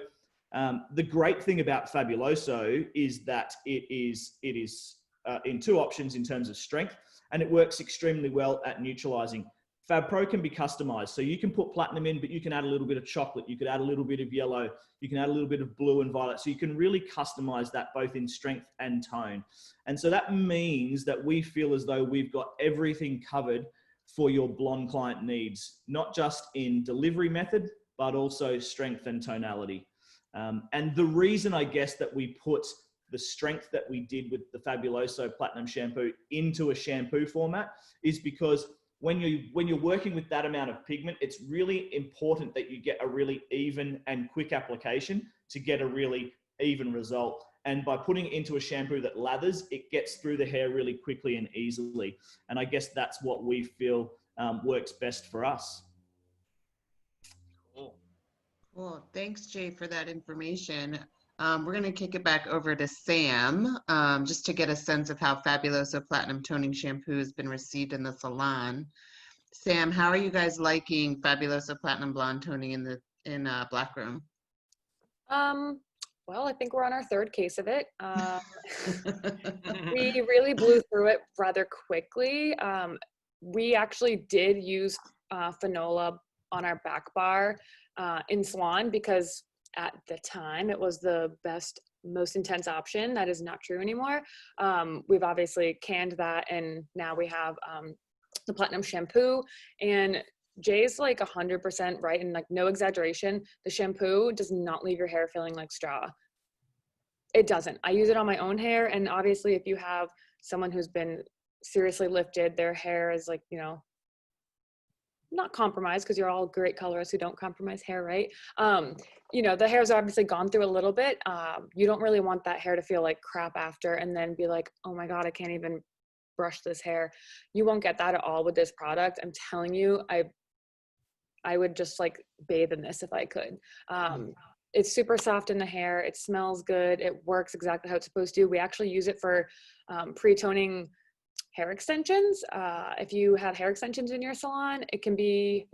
the great thing about Fabuloso is that it is in 2 options in terms of strength, and it works extremely well at neutralizing. Fab Pro can be customized. So you can put platinum in, but you can add a little bit of chocolate. You could add a little bit of yellow. You can add a little bit of blue and violet. So you can really customize that both in strength and tone. And so that means that we feel as though we've got everything covered for your blonde client needs, not just in delivery method, but also strength and tonality. And the reason, I guess, that we put the strength that we did with the Fabuloso Platinum Shampoo into a shampoo format is because when you're working with that amount of pigment, it's really important that you get a really even and quick application to get a really even result. And by putting it into a shampoo that lathers, it gets through the hair really quickly and easily. And I guess that's what we feel works best for us. Cool. Well, thanks, Jay, for that information. We're going to kick it back over to Sam, just to get a sense of how Fabuloso Platinum Toning Shampoo has been received in the salon. Sam, how are you guys liking Fabuloso Platinum Blonde Toning in Blackroom? Well, I think we're on our 3rd case of it. We really blew through it rather quickly. We actually did use Fanola on our back bar in salon because at the time it was the best, most intense option. That is not true anymore. We've obviously canned that, and now we have the Platinum Shampoo. And Jay's like 100% right, and like no exaggeration, the shampoo does not leave your hair feeling like straw. It doesn't. I use it on my own hair, and obviously if you have someone who's been seriously lifted, their hair is like, not compromised, because you're all great colorists who don't compromise hair, right? The hair's obviously gone through a little bit. You don't really want that hair to feel like crap after and then be like, oh my God, I can't even brush this hair. You won't get that at all with this product. I'm telling you, I would just like bathe in this if I could. It's super soft in the hair. It smells good. It works exactly how it's supposed to. We actually use it for pre-toning hair extensions. If you have hair extensions in your salon, it can be,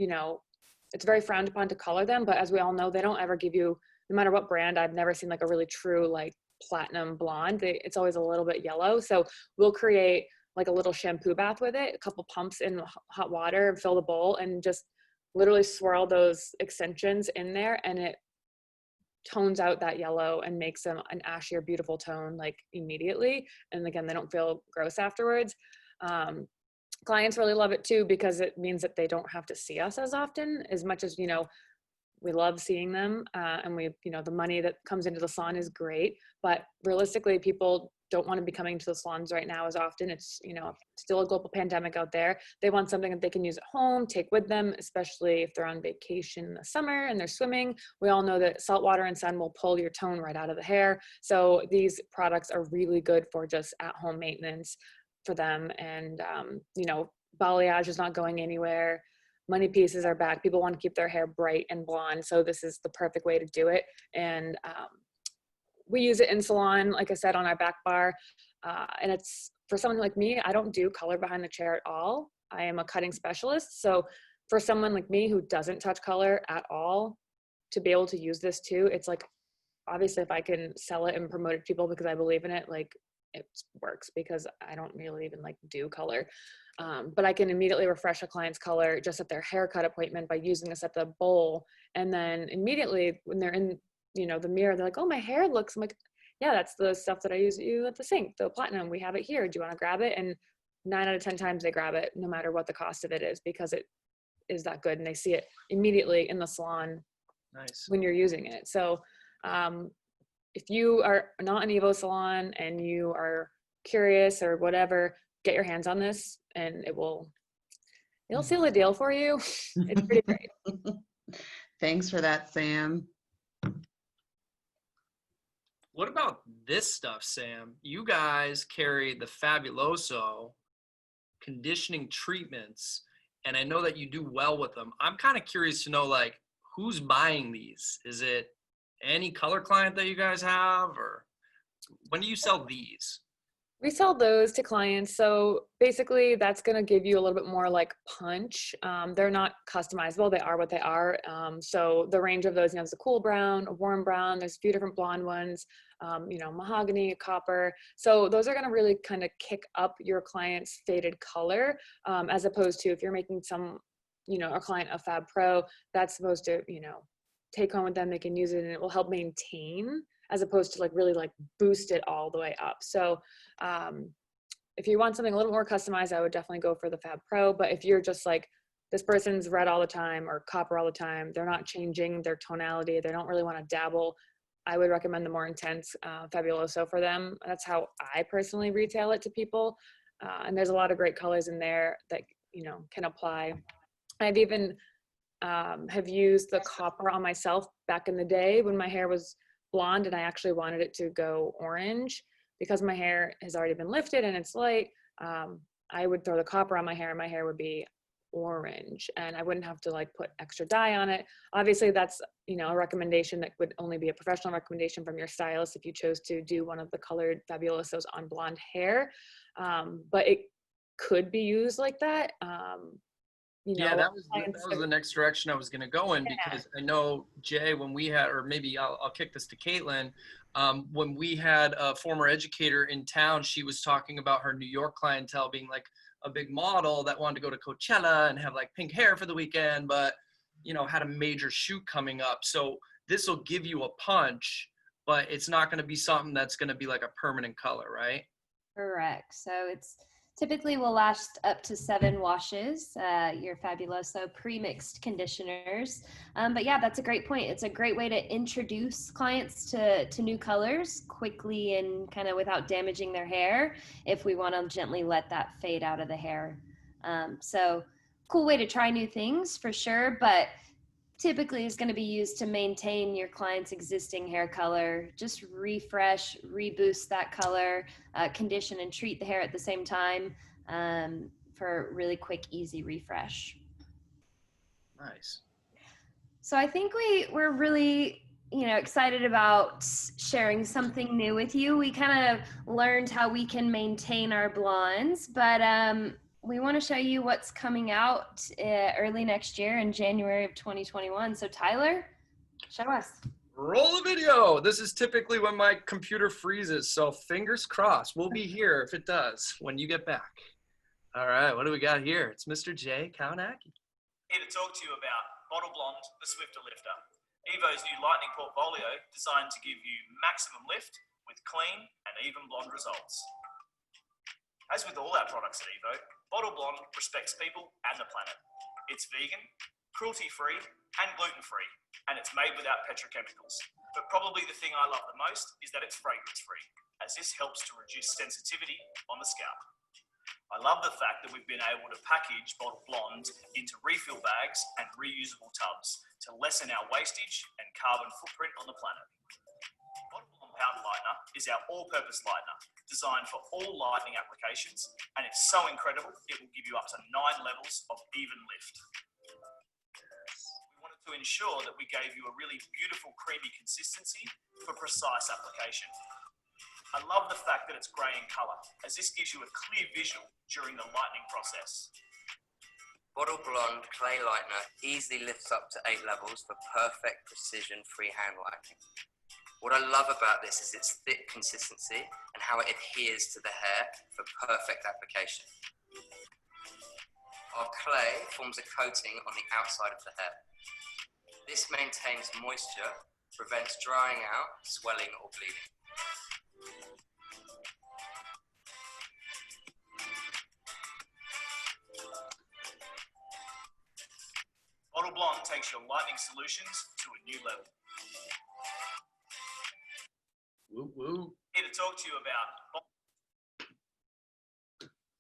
it's very frowned upon to color them, but as we all know, they don't ever give you, no matter what brand, I've never seen like a really true like platinum blonde. It's always a little bit yellow. So we'll create like a little shampoo bath with it, a couple pumps in hot water, fill the bowl, and just literally swirl those extensions in there, and it tones out that yellow and makes them an ashier, beautiful tone like immediately. And again, they don't feel gross afterwards. Clients really love it too, because it means that they don't have to see us as often, as much as, we love seeing them. And we, the money that comes into the salon is great, but realistically people don't want to be coming to the salons right now as often. It's, you know, still a global pandemic out there. They want something that they can use at home, take with them, especially if they're on vacation in the summer and they're swimming. We all know that salt water and sun will pull your tone right out of the hair. So these products are really good for just at-home maintenance for them. And, you know, balayage is not going anywhere. Money pieces are back. People want to keep their hair bright and blonde. So this is the perfect way to do it. And, we use it in salon, like I said, on our back bar. And it's for someone like me, I don't do color behind the chair at all. I am a cutting specialist. So for someone like me who doesn't touch color at all, to be able to use this too, it's like, obviously if I can sell it and promote it to people because I believe in it, like it works, because I don't really even like do color. But I can immediately refresh a client's color just at their haircut appointment by using this at the bowl. And then immediately when they're in, you know, the mirror, they're like, oh, my hair looks, I'm like, yeah, that's the stuff that I use you at the sink, the platinum, we have it here. Do you want to grab it? And 9 out of 10 times they grab it, no matter what the cost of it is, because it is that good. And they see it immediately in the salon. Nice. When you're using it. So if you are not an Evo salon and you are curious or whatever, get your hands on this and it'll seal the deal for you. It's pretty great. Thanks for that, Sam. What about this stuff, Sam? You guys carry the Fabuloso conditioning treatments, and I know that you do well with them. I'm kind of curious to know, like, who's buying these? Is it any color client that you guys have, or when do you sell these? We sell those to clients. So basically that's going to give you a little bit more like punch. They're not customizable. They are what they are. So the range of those, you know, there's a cool brown, a warm brown, there's a few different blonde ones, you know, mahogany, copper. So those are going to really kind of kick up your client's faded color, as opposed to if you're making some, you know, a client a Fab Pro, that's supposed to, you know, take home with them, they can use it and it will help maintain, as opposed to like really like boost it all the way up. So if you want something a little more customized, I would definitely go for the Fab Pro. But if you're just like, this person's red all the time or copper all the time, they're not changing their tonality, they don't really want to dabble, I would recommend the more intense Fabuloso for them. That's how I personally retail it to people. And there's a lot of great colors in there that, you know, can apply. I've even have used the copper on myself back in the day when my hair was blonde and I actually wanted it to go orange. Because my hair has already been lifted and it's light, I would throw the copper on my hair and my hair would be orange and I wouldn't have to like put extra dye on it. Obviously that's, you know, a recommendation that would only be a professional recommendation from your stylist if you chose to do one of the colored Fabulosos on blonde hair. But it could be used like that. You know, Yeah, that was the next direction I was going to go in, because I know, Jay, when we had, or maybe I'll kick this to Caitlin, when we had a former educator in town, she was talking about her New York clientele being like a big model that wanted to go to Coachella and have like pink hair for the weekend, but, you know, had a major shoot coming up. So this will give you a punch, but it's not going to be something that's going to be like a permanent color, right? Correct. So it's typically will last up to 7 washes, your Fabuloso pre-mixed conditioners. But yeah, that's a great point. It's a great way to introduce clients to new colors quickly and kind of without damaging their hair if we want to gently let that fade out of the hair. So cool way to try new things for sure, but typically is going to be used to maintain your client's existing hair color, just refresh, reboost that color, condition and treat the hair at the same time, for really quick, easy refresh. Nice. So I think we're really, you know, excited about sharing something new with you. We kind of learned how we can maintain our blondes, but we want to show you what's coming out early next year in January of 2021. So Tyler, show us. Roll the video. This is typically when my computer freezes, so fingers crossed. We'll be here if it does when you get back. All right, what do we got here? It's Mr. Jay Kawanaki. Here to talk to you about Bottle Blonde, the Swifter Lifter. Evo's new lightning portfolio designed to give you maximum lift with clean and even blonde results. As with all our products at Evo, Bottle Blonde respects people and the planet. It's vegan, cruelty-free, and gluten-free, and it's made without petrochemicals. But probably the thing I love the most is that it's fragrance-free. as this helps to reduce sensitivity on the scalp. I love the fact that we've been able to package Bottle Blonde into refill bags and reusable tubs to lessen our wastage and carbon footprint on the planet. Bottle Blonde Powder Lightener is our all-purpose lightener, designed for all lightening applications, and it's so incredible it will give you up to 9 levels of even lift. We wanted to ensure that we gave you a really beautiful creamy consistency for precise application. I love the fact that it's grey in colour, as this gives you a clear visual during the lightening process. Bottle Blonde Clay Lightener easily lifts up to 8 levels for perfect precision freehand lightening. What I love about this is its thick consistency and how it adheres to the hair for perfect application. Our clay forms a coating on the outside of the hair. This maintains moisture, prevents drying out, swelling or bleeding. Bottle Blonde takes your lightning solutions to a new level. Woo woo. Here to talk to you about.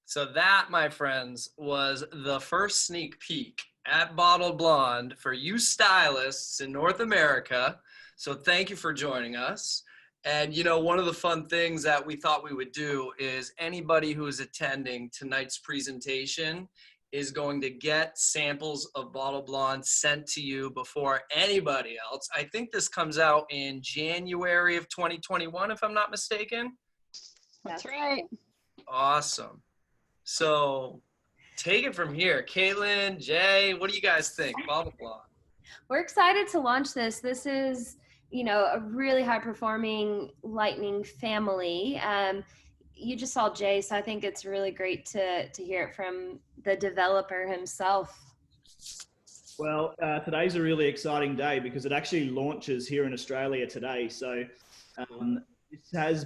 So that, my friends, was the first sneak peek at Bottle Blonde for you stylists in North America. So thank you for joining us. And, you know, one of the fun things that we thought we would do is anybody who is attending tonight's presentation is going to get samples of Bottle Blonde sent to you before anybody else. I think this comes out in January of 2021, if I'm not mistaken. That's right. Awesome. So take it from here. Caitlin, Jay, what do you guys think? Bottle Blonde. We're excited to launch this. This is, you know, a really high performing lightning family. You just saw Jay, so I think it's really great to hear it from the developer himself. Well, today's a really exciting day because it actually launches here in Australia today. So this has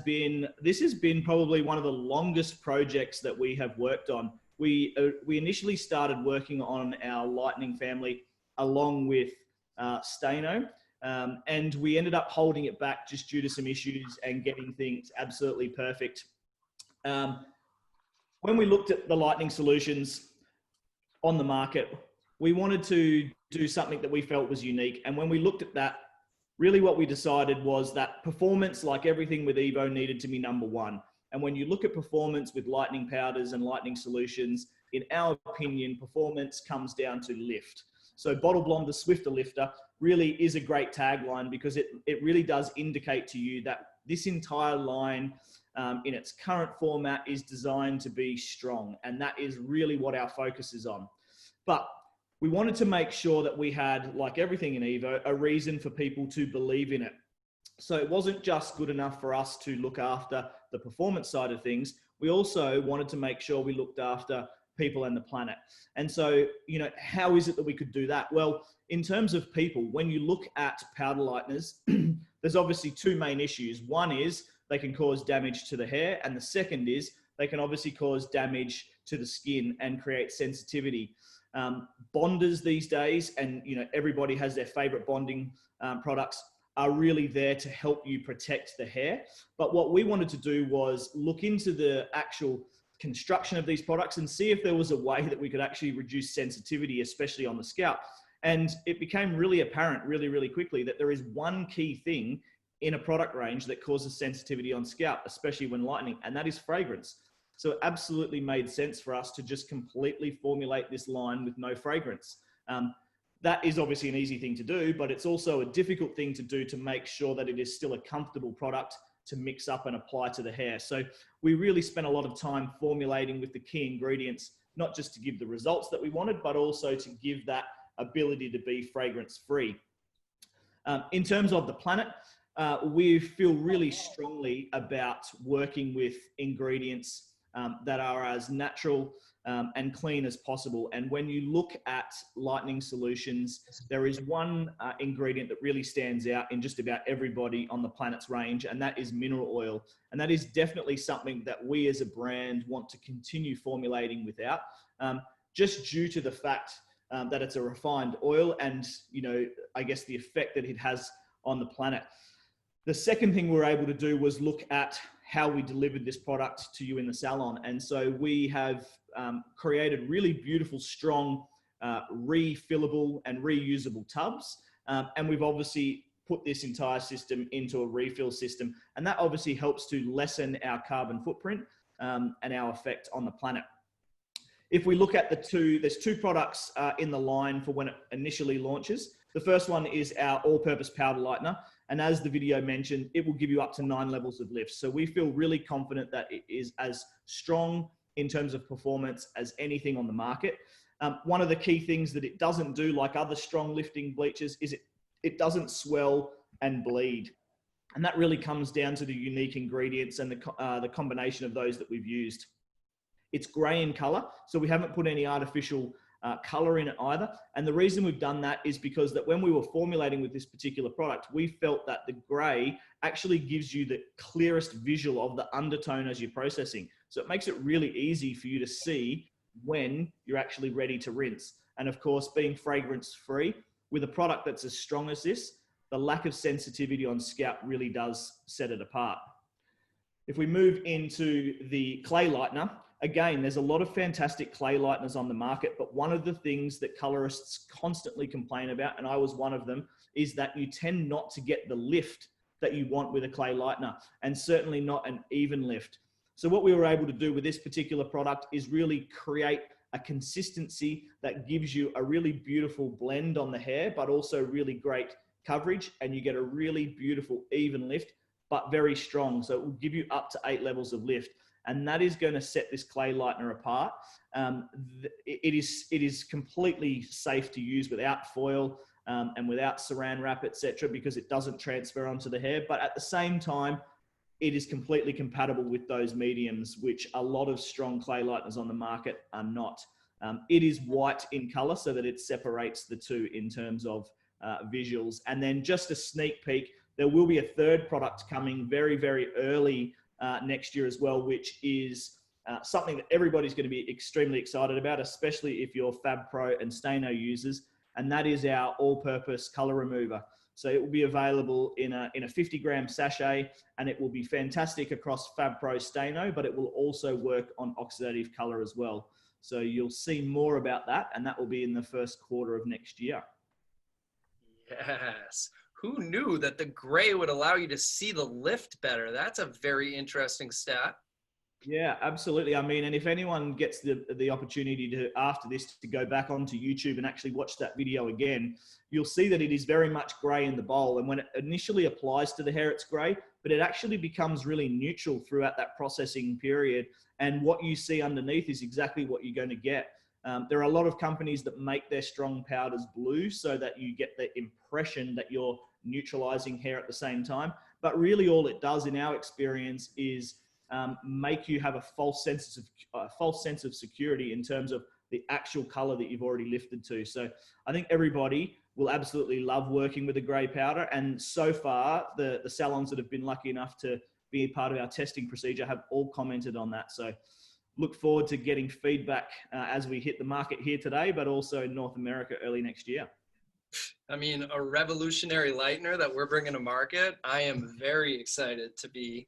been probably one of the longest projects that we have worked on. We initially started working on our lightning family along with Stano, and we ended up holding it back just due to some issues and getting things absolutely perfect. When we looked at the lightning solutions on the market, we wanted to do something that we felt was unique. And when we looked at that, really what we decided was that performance, like everything with Evo, needed to be number one. And when you look at performance with lightning powders and lightning solutions, in our opinion, performance comes down to lift. So Bottle Blonde, the Swifter Lifter, really is a great tagline because it really does indicate to you that this entire line in its current format is designed to be strong. And that is really what our focus is on. But we wanted to make sure that we had, like everything in Evo, a reason for people to believe in it. So it wasn't just good enough for us to look after the performance side of things. We also wanted to make sure we looked after people and the planet. And so, you know, how is it that we could do that? Well, in terms of people, when you look at powder lighteners, there's obviously two main issues. One is they can cause damage to the hair. And the second is they can obviously cause damage to the skin and create sensitivity. Bonders these days, and you know, everybody has their favorite bonding products, are really there to help you protect the hair. But what we wanted to do was look into the actual construction of these products and see if there was a way that we could actually reduce sensitivity, especially on the scalp. And it became really apparent really quickly that there is one key thing in a product range that causes sensitivity on scalp, especially when lightening, and that is fragrance. So it absolutely made sense for us to just completely formulate this line with no fragrance. That is obviously an easy thing to do, but it's also a difficult thing to do to make sure that it is still a comfortable product to mix up and apply to the hair. So we really spent a lot of time formulating with the key ingredients, not just to give the results that we wanted, but also to give that ability to be fragrance free. In terms of the planet, we feel really strongly about working with ingredients that are as natural and clean as possible. And when you look at lightning solutions, there is one ingredient that really stands out in just about everybody on the planet's range, and that is mineral oil. And that is definitely something that we as a brand want to continue formulating without, just due to the fact that it's a refined oil and, you know, I guess the effect that it has on the planet. The second thing we were able to do was look at how we delivered this product to you in the salon. And so we have created really beautiful, strong, refillable and reusable tubs. And we've obviously put this entire system into a refill system. And that obviously helps to lessen our carbon footprint and our effect on the planet. If we look at there's two products in the line for when it initially launches. The first one is our all-purpose powder lightener. And as the video mentioned, it will give you up to 9 levels of lift. So we feel really confident that it is as strong in terms of performance as anything on the market. One of the key things that it doesn't do, like other strong lifting bleachers, is it doesn't swell and bleed. And that really comes down to the unique ingredients and the combination of those that we've used. It's gray in color, so we haven't put any artificial color in it either. And the reason we've done that is because that when we were formulating with this particular product, we felt that the gray actually gives you the clearest visual of the undertone as you're processing. So it makes it really easy for you to see when you're actually ready to rinse. And of course, being fragrance free with a product that's as strong as this, the lack of sensitivity on scalp really does set it apart. If we move into the clay lightener, again, there's a lot of fantastic clay lighteners on the market, but one of the things that colorists constantly complain about, and I was one of them, is that you tend not to get the lift that you want with a clay lightener, and certainly not an even lift. So what we were able to do with this particular product is really create a consistency that gives you a really beautiful blend on the hair, but also really great coverage, and you get a really beautiful even lift, but very strong. So it will give you up to 8 levels of lift. And that is going to set this clay lightener apart. It is completely safe to use without foil and without saran wrap, etc., because it doesn't transfer onto the hair. But at the same time, it is completely compatible with those mediums, which a lot of strong clay lighteners on the market are not. It is white in color so that it separates the two in terms of visuals. And then just a sneak peek, there will be a third product coming very, very early next year as well, which is something that everybody's going to be extremely excited about, especially if you're Fab Pro and Staino users, and that is our all-purpose color remover. So it will be available in a 50-gram sachet, and it will be fantastic across Fab Pro Staino, but it will also work on oxidative color as well. So you'll see more about that, and that will be in the first quarter of next year. Yes. Who knew that the gray would allow you to see the lift better? That's a very interesting stat. Yeah, absolutely. I mean, and if anyone gets the opportunity to, after this, to go back onto YouTube and actually watch that video again, you'll see that it is very much gray in the bowl. And when it initially applies to the hair, it's gray, but it actually becomes really neutral throughout that processing period. And what you see underneath is exactly what you're going to get. There are a lot of companies that make their strong powders blue so that you get the impression that you're neutralizing hair at the same time. But really all it does in our experience is make you have a false sense of security in terms of the actual color that you've already lifted to. So I think everybody will absolutely love working with a gray powder. And so far, the salons that have been lucky enough to be a part of our testing procedure have all commented on that. So look forward to getting feedback as we hit the market here today, but also in North America early next year. I mean, a revolutionary lightener that we're bringing to market. I am very excited to be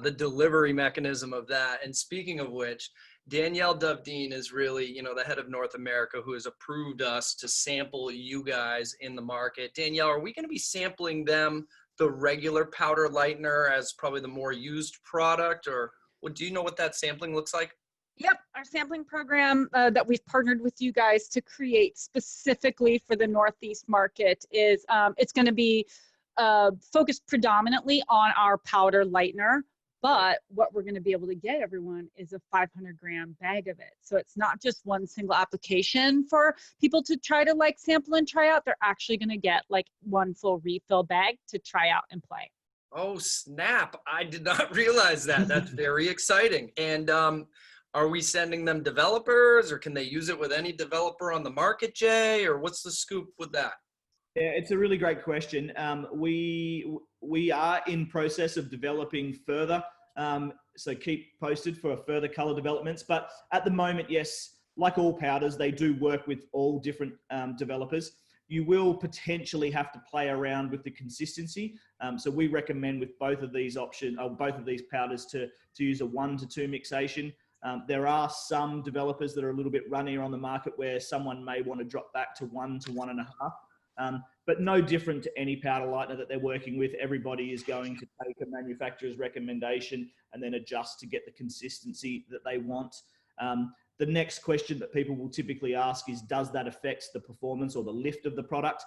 the delivery mechanism of that. And speaking of which, Danielle Dovdeen is really, the head of North America, who has approved us to sample you guys in the market. Danielle, are we going to be sampling them the regular powder lightener as probably the more used product, or do you know what that sampling looks like? Yep, our sampling program that we've partnered with you guys to create specifically for the Northeast market is it's going to be focused predominantly on our powder lightener, but what we're going to be able to get everyone is a 500-gram bag of it. So it's not just one single application for people to try to sample and try out. They're actually going to get one full refill bag to try out and play. Oh, snap. I did not realize that. That's very exciting. And are we sending them developers, or can they use it with any developer on the market, Jay? Or what's the scoop with that? Yeah, it's a really great question. We are in process of developing further. So keep posted for further color developments. But at the moment, yes, like all powders, they do work with all different developers. you will potentially have to play around with the consistency. So we recommend with both of these options, or both of these powders, to use a 1 to 2 mixation. There are some developers that are a little bit runnier on the market where someone may want to drop back to 1 to 1.5. But no different to any powder lightener that they're working with. Everybody is going to take a manufacturer's recommendation and then adjust to get the consistency that they want. The next question that people will typically ask is, does that affect the performance or the lift of the product?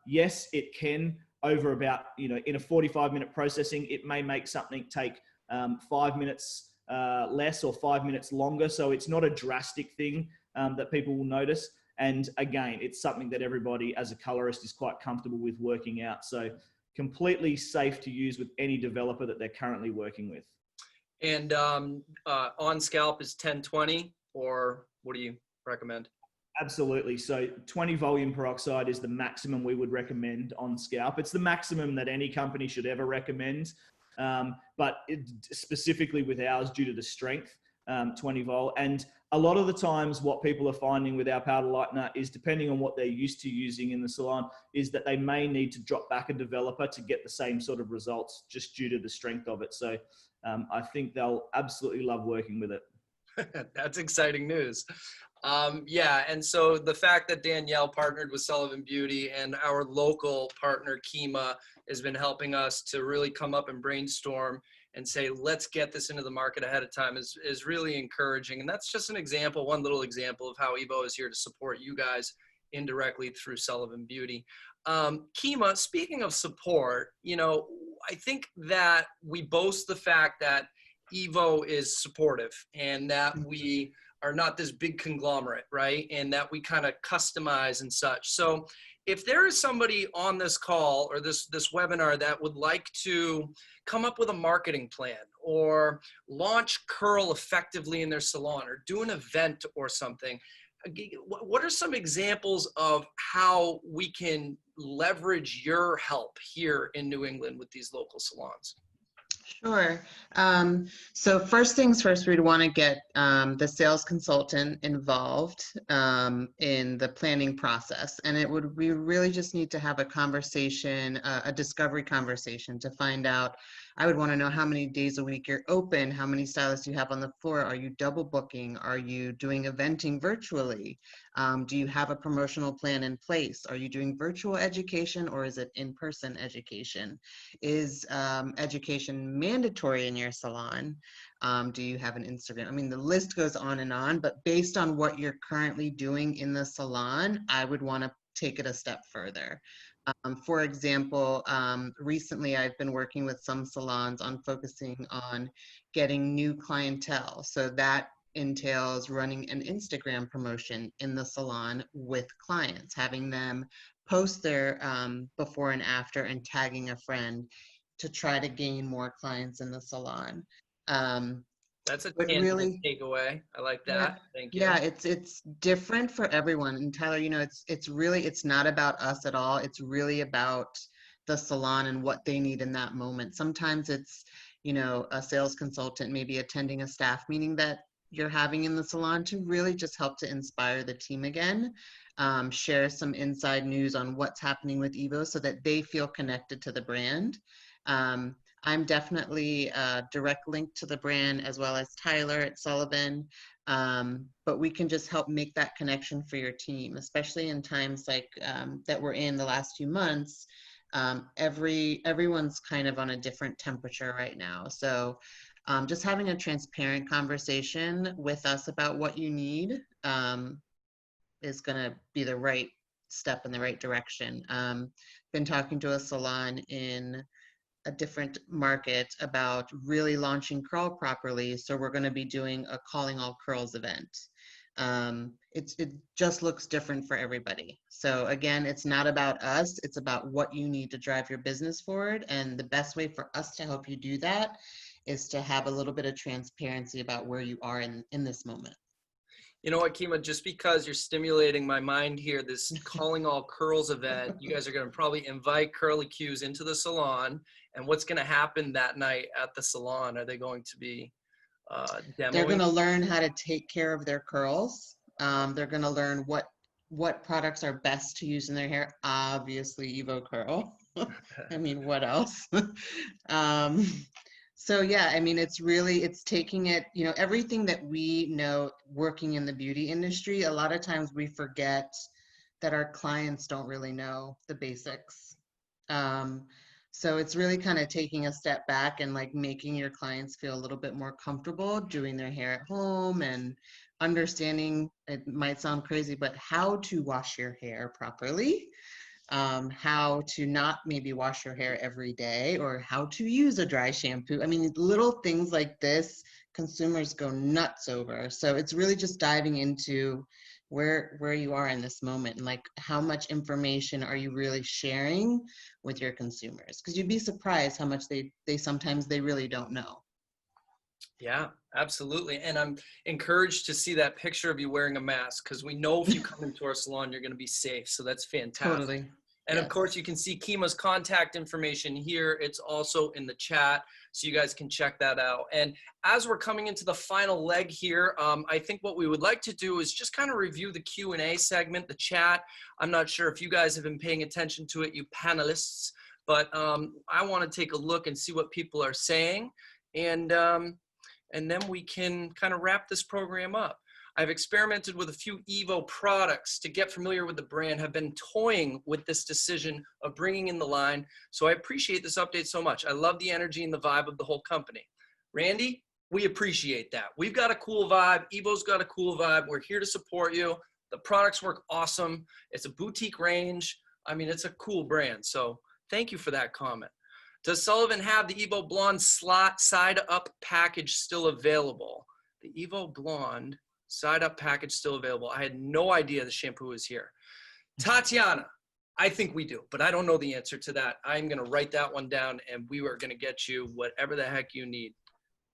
Yes, it can. Over about, in a 45-minute processing, it may make something take 5 minutes less or 5 minutes longer. So it's not a drastic thing that people will notice. And again, it's something that everybody as a colorist is quite comfortable with working out. So completely safe to use with any developer that they're currently working with. And on scalp is 10-20, or what do you recommend? Absolutely. So 20 volume peroxide is the maximum we would recommend on scalp. It's the maximum that any company should ever recommend. But specifically with ours, due to the strength, 20 vol. And a lot of the times what people are finding with our powder lightener is, depending on what they're used to using in the salon, is that they may need to drop back a developer to get the same sort of results just due to the strength of it. So I think they'll absolutely love working with it. That's exciting news. Yeah, and so the fact that Danielle partnered with Sullivan Beauty and our local partner Kima has been helping us to really come up and brainstorm and say, let's get this into the market ahead of time is really encouraging. And that's just an example, one little example of how Evo is here to support you guys indirectly through Sullivan Beauty. Kima, speaking of support, I think that we boast the fact that Evo is supportive and that we are not this big conglomerate, right? And that we kind of customize and such. So if there is somebody on this call or this webinar that would like to come up with a marketing plan or launch curl effectively in their salon or do an event or something, what are some examples of how we can leverage your help here in New England with these local salons? Sure. So first things first, we'd want to get the sales consultant involved in the planning process. And we really just need to have a conversation, a discovery conversation to find out. I would want to know how many days a week you're open, how many stylists you have on the floor. Are you double booking? Are you doing eventing virtually? Do you have a promotional plan in place? Are you doing virtual education or is it in-person education? Is education mandatory in your salon? Do you have an Instagram? I mean, the list goes on, but based on what you're currently doing in the salon, I would want to take it a step further. For example, recently I've been working with some salons on focusing on getting new clientele. So that entails running an Instagram promotion in the salon with clients, having them post their before and after and tagging a friend to try to gain more clients in the salon. That's a tangible takeaway. I like that. Yeah, thank you. Yeah, it's different for everyone. And Tyler, it's not about us at all. It's really about the salon and what they need in that moment. Sometimes it's, a sales consultant maybe attending a staff meeting that you're having in the salon to really just help to inspire the team again, share some inside news on what's happening with Evo so that they feel connected to the brand. I'm definitely a direct link to the brand, as well as Tyler at Sullivan, but we can just help make that connection for your team, especially in times like that we're in the last few months. Everyone's kind of on a different temperature right now. So just having a transparent conversation with us about what you need is going to be the right step in the right direction. Been talking to a salon in a different market about really launching curl properly. So we're going to be doing a Calling All Curls event. It just looks different for everybody. So again, it's not about us, it's about what you need to drive your business forward. And the best way for us to help you do that is to have a little bit of transparency about where you are in this moment. You know what, Kima, just because you're stimulating my mind here, this Calling All Curls event, you guys are going to probably invite curly cues into the salon. And what's going to happen that night at the salon? Are they going to be demoing? They're going to learn how to take care of their curls. They're going to learn what what products are best to use in their hair. Obviously, Evo Curl. I mean, what else? um, so yeah, I mean, it's taking it, you know, everything that we know working in the beauty industry, a lot of times we forget that our clients don't really know the basics. So it's really kind of taking a step back and like making your clients feel a little bit more comfortable doing their hair at home and understanding, it might sound crazy, but how to wash your hair properly, how to not maybe wash your hair every day, or how to use a dry shampoo. I mean, little things like this, consumers go nuts over. So it's really just diving into where you are in this moment and like how much information are you really sharing with your consumers, because you'd be surprised how much they sometimes they really don't know. Yeah, absolutely. And I'm encouraged to see that picture of you wearing a mask, because we know if you come into our salon, you're going to be safe. So that's fantastic. Totally. And Yes. of course, you can see Kima's contact information here. It's also in the chat, so you guys can check that out. And as we're coming into the final leg here, I think what we would like to do is just kind of review the Q&A segment, the chat. I'm not sure if you guys have been paying attention to it, you panelists, but I want to take a look and see what people are saying. And then we can kind of wrap this program up. I've experimented with a few Evo products to get familiar with the brand, have been toying with this decision of bringing in the line. So I appreciate this update so much. I love the energy and the vibe of the whole company. Randy, we appreciate that. We've got a cool vibe. Evo's got a cool vibe. We're here to support you. The products work awesome. It's a boutique range. I mean, it's a cool brand. So thank you for that comment. Does Sullivan have the Evo Blonde side up package still available? The Evo Blonde side up package still available. I had no idea the shampoo is here. Tatiana, I think we do, but I don't know the answer to that. I'm going to write that one down, and we are going to get you whatever the heck you need.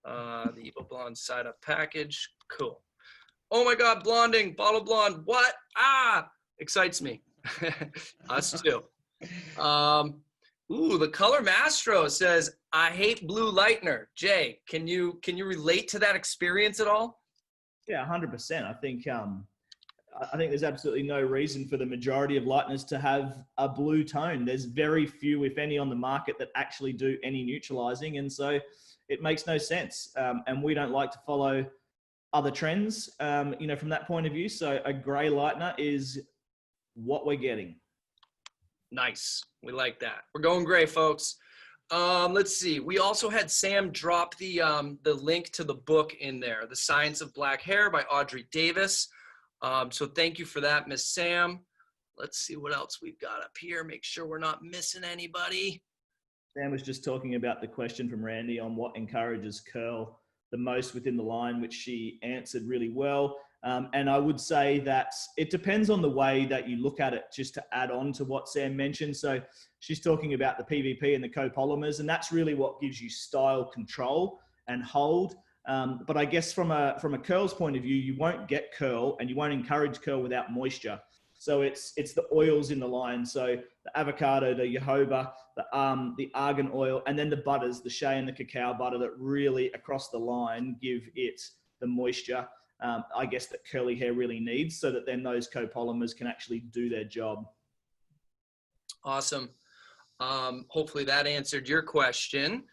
The Evo Blonde side up package. Cool. Oh my God, blonding, bottle blonde. What? Ah, excites me. Us too. Ooh, the Color Mastro says, I hate blue lightener. Jay, can you relate to that experience at all? Yeah, 100%. I think there's absolutely no reason for the majority of lighteners to have a blue tone. There's very few, if any, on the market that actually do any neutralizing, and so it makes no sense. And we don't like to follow other trends, you know, from that point of view. So a gray lightener is what we're getting. Nice. We like that. We're going gray, folks. Let's see. We also had Sam drop the link to the book in there, The Science of Black Hair by Audrey Davis. So thank you for that, Miss Sam. Let's see what else we've got up here. Make sure we're not missing anybody. Sam was just talking about the question from Randy on what encourages curl the most within the line, which she answered really well. And I would say that it depends on the way that you look at it, just to add on to what Sam mentioned. So she's talking about the PVP and the copolymers, and that's really what gives you style control and hold. But I guess from a curls point of view, you won't get curl and you won't encourage curl without moisture. So it's the oils in the line. So the avocado, the jojoba, the argan oil, and then the butters, the shea and the cacao butter, that really across the line give it the moisture, I guess, that curly hair really needs, so that then those copolymers can actually do their job. Awesome. Hopefully that answered your question,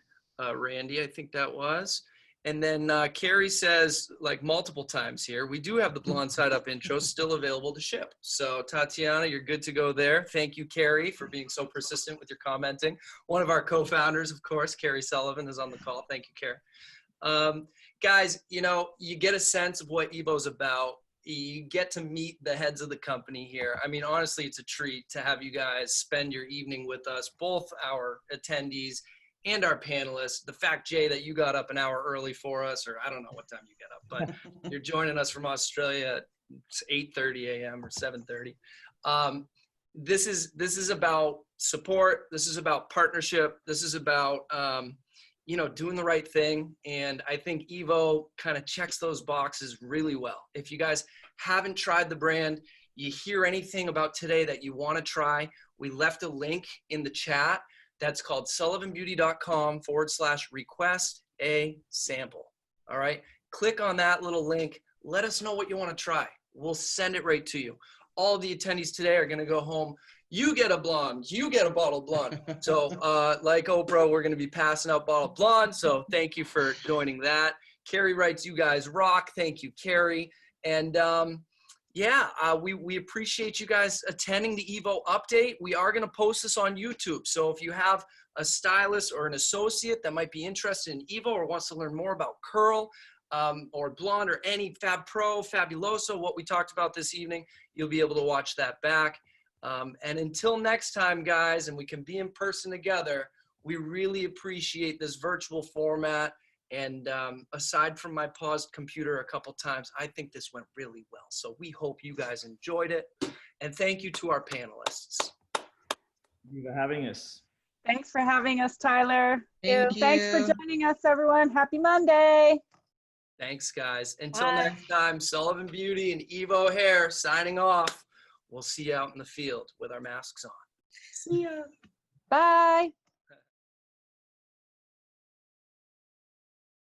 Randy. I think that was. And then Carrie says, like multiple times here, we do have the blonde side up intro still available to ship. So Tatiana, you're good to go there. Thank you, Carrie, for being so persistent with your commenting. One of our co-founders, of course, Carrie Sullivan, is on the call. Thank you, Carrie. Guys, you know, you get a sense of what Evo's about. You get to meet the heads of the company here. I mean, honestly, it's a treat to have you guys spend your evening with us, both our attendees and our panelists. The fact, Jay, that you got up an hour early for us, or I don't know what time you get up, but you're joining us from Australia at 8:30 a.m. or 7:30. This is about support. This is about partnership. This is about you know, doing the right thing. And I think Evo kind of checks those boxes really well. If you guys haven't tried the brand, you hear anything about today that you want to try, we left a link in the chat. That's called sullivanbeauty.com/request a sample. All right. Click on that little link. Let us know what you want to try. We'll send it right to you. all the attendees today are going to go home. You get a blonde, you get a bottled blonde. So like Oprah, we're going to be passing out bottled blonde. So thank you for joining that. Carrie writes, you guys rock. Thank you, Carrie. And we appreciate you guys attending the Evo update. We are going to post this on YouTube. So if you have a stylist or an associate that might be interested in Evo or wants to learn more about curl or blonde or any Fab Pro, Fabuloso, what we talked about this evening, you'll be able to watch that back. And until next time, guys, and we can be in person together, we really appreciate this virtual format. And aside from my paused computer a couple times, I think this went really well. So we hope you guys enjoyed it. And thank you to our panelists. Thank you for having us. Thanks for having us, Tyler. Thank you. Thanks for joining us, everyone. Happy Monday. Thanks, guys. Until Bye. next time, Sullivan Beauty and Evo Hair signing off. We'll see you out in the field with our masks on. See ya. Bye.